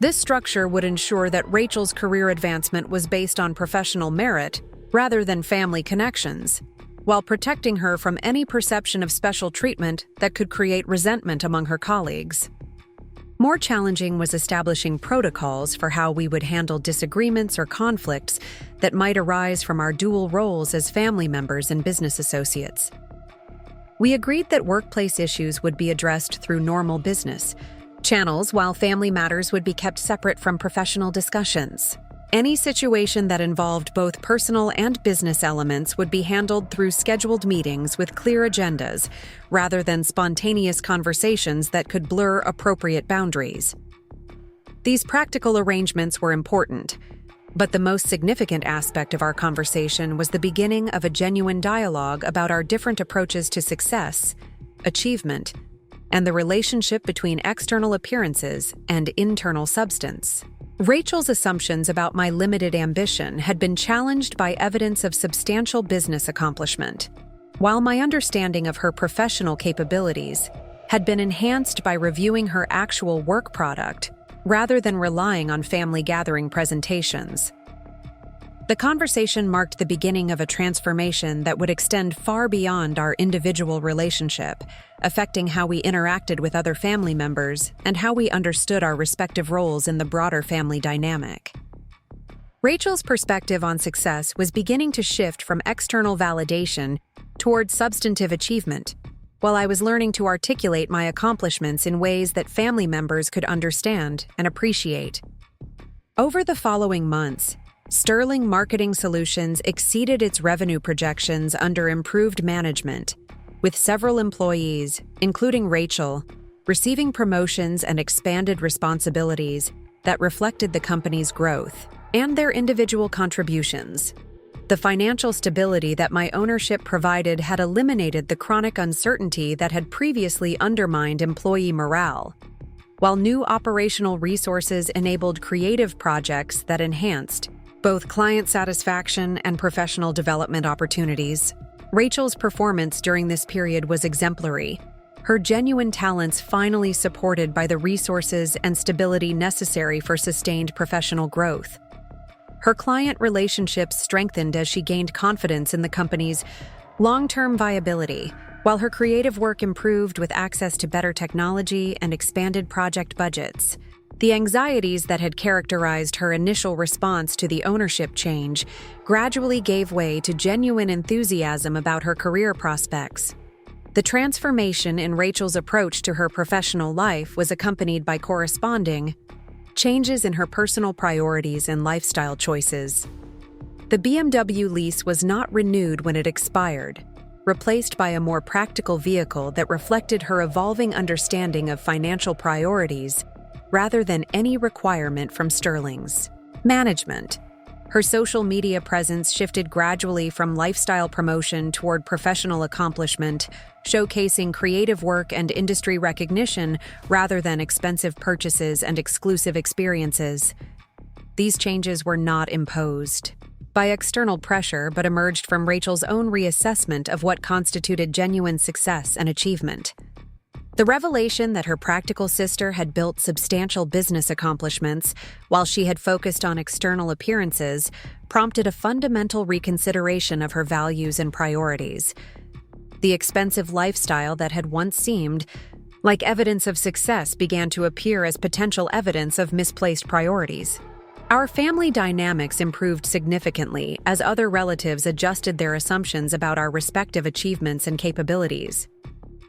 This structure would ensure that Rachel's career advancement was based on professional merit rather than family connections, while protecting her from any perception of special treatment that could create resentment among her colleagues. More challenging was establishing protocols for how we would handle disagreements or conflicts that might arise from our dual roles as family members and business associates. We agreed that workplace issues would be addressed through normal business channels, while family matters would be kept separate from professional discussions. Any situation that involved both personal and business elements would be handled through scheduled meetings with clear agendas, rather than spontaneous conversations that could blur appropriate boundaries. These practical arrangements were important, but the most significant aspect of our conversation was the beginning of a genuine dialogue about our different approaches to success, achievement, and the relationship between external appearances and internal substance. Rachel's assumptions about my limited ambition had been challenged by evidence of substantial business accomplishment, while my understanding of her professional capabilities had been enhanced by reviewing her actual work product rather than relying on family gathering presentations. The conversation marked the beginning of a transformation that would extend far beyond our individual relationship, affecting how we interacted with other family members and how we understood our respective roles in the broader family dynamic. Rachel's perspective on success was beginning to shift from external validation toward substantive achievement, while I was learning to articulate my accomplishments in ways that family members could understand and appreciate. Over the following months, Sterling Marketing Solutions exceeded its revenue projections under improved management, with several employees, including Rachel, receiving promotions and expanded responsibilities that reflected the company's growth and their individual contributions. The financial stability that my ownership provided had eliminated the chronic uncertainty that had previously undermined employee morale, while new operational resources enabled creative projects that enhanced both client satisfaction and professional development opportunities. Rachel's performance during this period was exemplary, her genuine talents finally supported by the resources and stability necessary for sustained professional growth. Her client relationships strengthened as she gained confidence in the company's long-term viability, while her creative work improved with access to better technology and expanded project budgets. The anxieties that had characterized her initial response to the ownership change gradually gave way to genuine enthusiasm about her career prospects. The transformation in Rachel's approach to her professional life was accompanied by corresponding changes in her personal priorities and lifestyle choices. The BMW lease was not renewed when it expired, replaced by a more practical vehicle that reflected her evolving understanding of financial priorities rather than any requirement from Sterling's management. Her social media presence shifted gradually from lifestyle promotion toward professional accomplishment, showcasing creative work and industry recognition rather than expensive purchases and exclusive experiences. These changes were not imposed by external pressure but emerged from Rachel's own reassessment of what constituted genuine success and achievement. The revelation that her practical sister had built substantial business accomplishments while she had focused on external appearances prompted a fundamental reconsideration of her values and priorities. The expensive lifestyle that had once seemed like evidence of success began to appear as potential evidence of misplaced priorities. Our family dynamics improved significantly as other relatives adjusted their assumptions about our respective achievements and capabilities.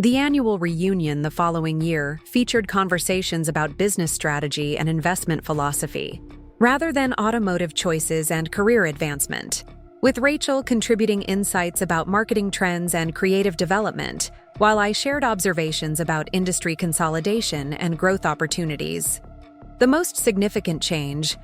The annual reunion the following year featured conversations about business strategy and investment philosophy, rather than automotive choices and career advancement, with Rachel contributing insights about marketing trends and creative development, while I shared observations about industry consolidation and growth opportunities. The most significant change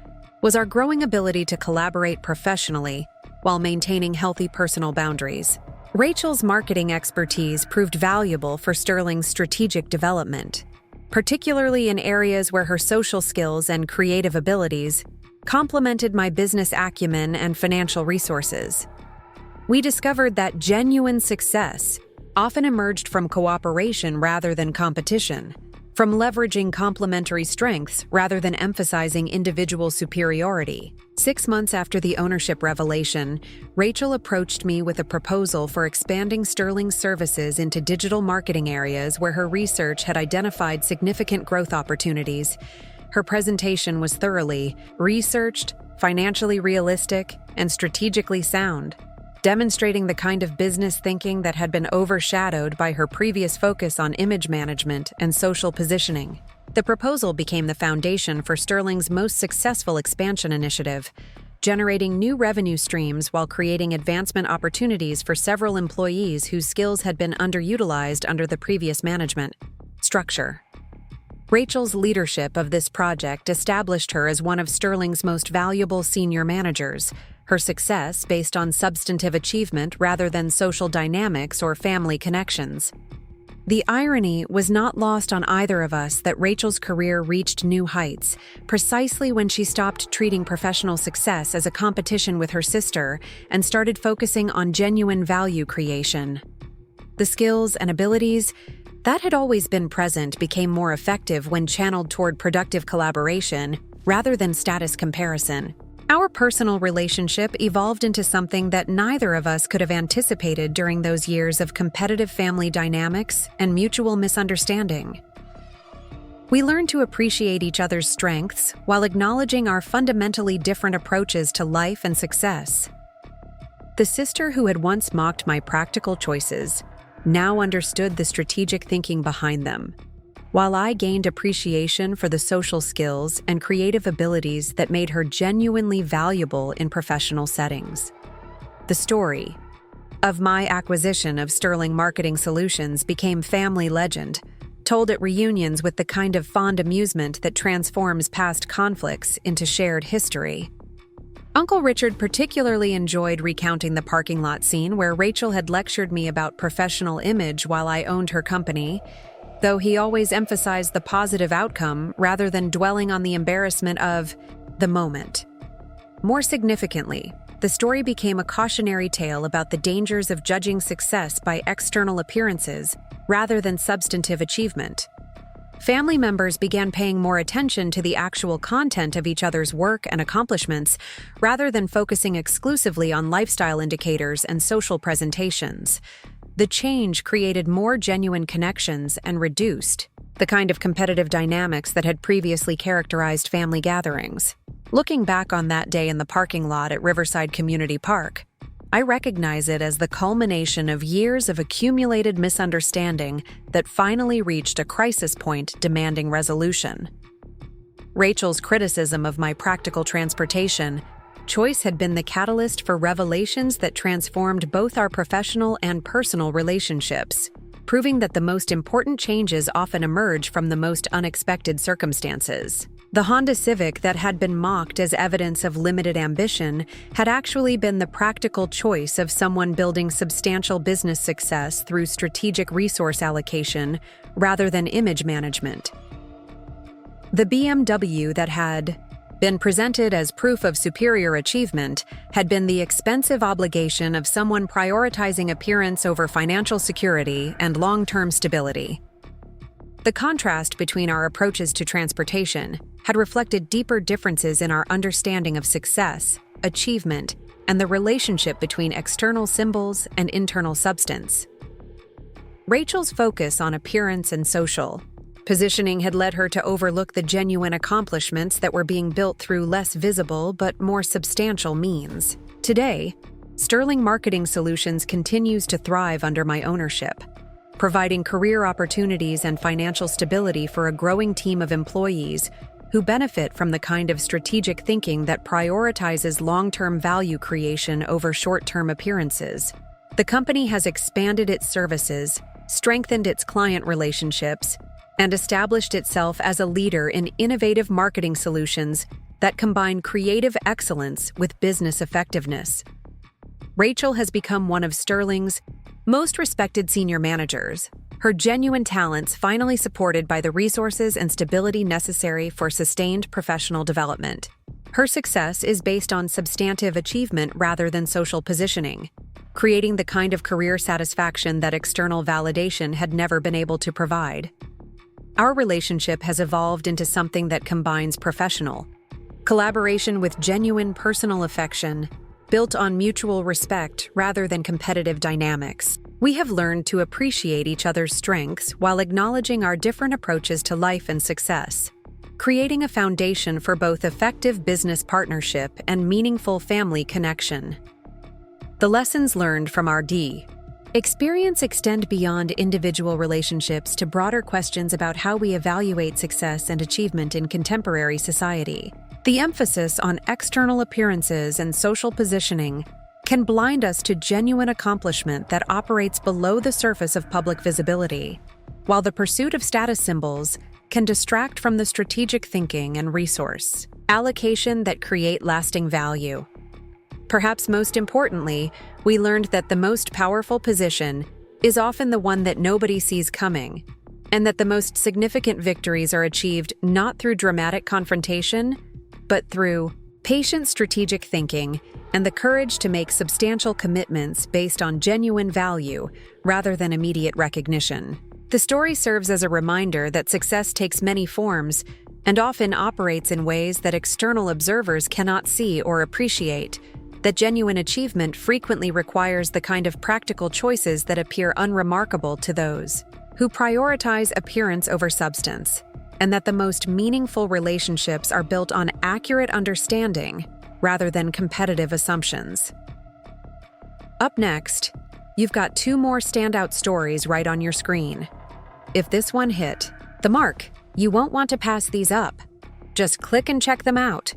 was our growing ability to collaborate professionally while maintaining healthy personal boundaries. Rachel's marketing expertise proved valuable for Sterling's strategic development, particularly in areas where her social skills and creative abilities complemented my business acumen and financial resources. We discovered that genuine success often emerged from cooperation rather than competition. from leveraging complementary strengths rather than emphasizing individual superiority. 6 months after the ownership revelation, Rachel approached me with a proposal for expanding Sterling's services into digital marketing areas where her research had identified significant growth opportunities. Her presentation was thoroughly researched, financially realistic, and strategically sound, demonstrating the kind of business thinking that had been overshadowed by her previous focus on image management and social positioning. The proposal became the foundation for Sterling's most successful expansion initiative, generating new revenue streams while creating advancement opportunities for several employees whose skills had been underutilized under the previous management structure. Rachel's leadership of this project established her as one of Sterling's most valuable senior managers, her success based on substantive achievement rather than social dynamics or family connections. The irony was not lost on either of us that Rachel's career reached new heights, precisely when she stopped treating professional success as a competition with her sister and started focusing on genuine value creation. The skills and abilities that had always been present became more effective when channeled toward productive collaboration rather than status comparison. Our personal relationship evolved into something that neither of us could have anticipated during those years of competitive family dynamics and mutual misunderstanding. We learned to appreciate each other's strengths while acknowledging our fundamentally different approaches to life and success. The sister who had once mocked my practical choices now understood the strategic thinking behind them, while I gained appreciation for the social skills and creative abilities that made her genuinely valuable in professional settings. The story of my acquisition of Sterling Marketing Solutions became family legend, told at reunions with the kind of fond amusement that transforms past conflicts into shared history. Uncle Richard particularly enjoyed recounting the parking lot scene where Rachel had lectured me about professional image while I owned her company, though he always emphasized the positive outcome rather than dwelling on the embarrassment of the moment. More significantly, the story became a cautionary tale about the dangers of judging success by external appearances rather than substantive achievement. Family members began paying more attention to the actual content of each other's work and accomplishments rather than focusing exclusively on lifestyle indicators and social presentations. The change created more genuine connections and reduced the kind of competitive dynamics that had previously characterized family gatherings. Looking back on that day in the parking lot at Riverside Community Park, I recognize it as the culmination of years of accumulated misunderstanding that finally reached a crisis point demanding resolution. Rachel's criticism of my practical transportation choice had been the catalyst for revelations that transformed both our professional and personal relationships, proving that the most important changes often emerge from the most unexpected circumstances. The Honda Civic that had been mocked as evidence of limited ambition had actually been the practical choice of someone building substantial business success through strategic resource allocation rather than image management. The BMW that had been presented as proof of superior achievement had been the expensive obligation of someone prioritizing appearance over financial security and long-term stability. The contrast between our approaches to transportation had reflected deeper differences in our understanding of success, achievement, and the relationship between external symbols and internal substance. Rachel's focus on appearance and social positioning had led her to overlook the genuine accomplishments that were being built through less visible but more substantial means. Today, Sterling Marketing Solutions continues to thrive under my ownership, providing career opportunities and financial stability for a growing team of employees who benefit from the kind of strategic thinking that prioritizes long-term value creation over short-term appearances. The company has expanded its services, strengthened its client relationships, and established itself as a leader in innovative marketing solutions that combine creative excellence with business effectiveness. Rachel has become one of Sterling's most respected senior managers, her genuine talents finally supported by the resources and stability necessary for sustained professional development. Her success is based on substantive achievement rather than social positioning, creating the kind of career satisfaction that external validation had never been able to provide. Our relationship has evolved into something that combines professional collaboration with genuine personal affection, built on mutual respect rather than competitive dynamics. We have learned to appreciate each other's strengths while acknowledging our different approaches to life and success, creating a foundation for both effective business partnership and meaningful family connection. The lessons learned from our experience extend beyond individual relationships to broader questions about how we evaluate success and achievement in contemporary society. The emphasis on external appearances and social positioning can blind us to genuine accomplishment that operates below the surface of public visibility, while the pursuit of status symbols can distract from the strategic thinking and resource allocation that create lasting value. Perhaps most importantly, we learned that the most powerful position is often the one that nobody sees coming, and that the most significant victories are achieved not through dramatic confrontation, but through patient strategic thinking and the courage to make substantial commitments based on genuine value rather than immediate recognition. The story serves as a reminder that success takes many forms and often operates in ways that external observers cannot see or appreciate, that genuine achievement frequently requires the kind of practical choices that appear unremarkable to those who prioritize appearance over substance, and that the most meaningful relationships are built on accurate understanding rather than competitive assumptions. Up next, you've got 2 more standout stories right on your screen. If this one hit the mark, you won't want to pass these up. Just click and check them out.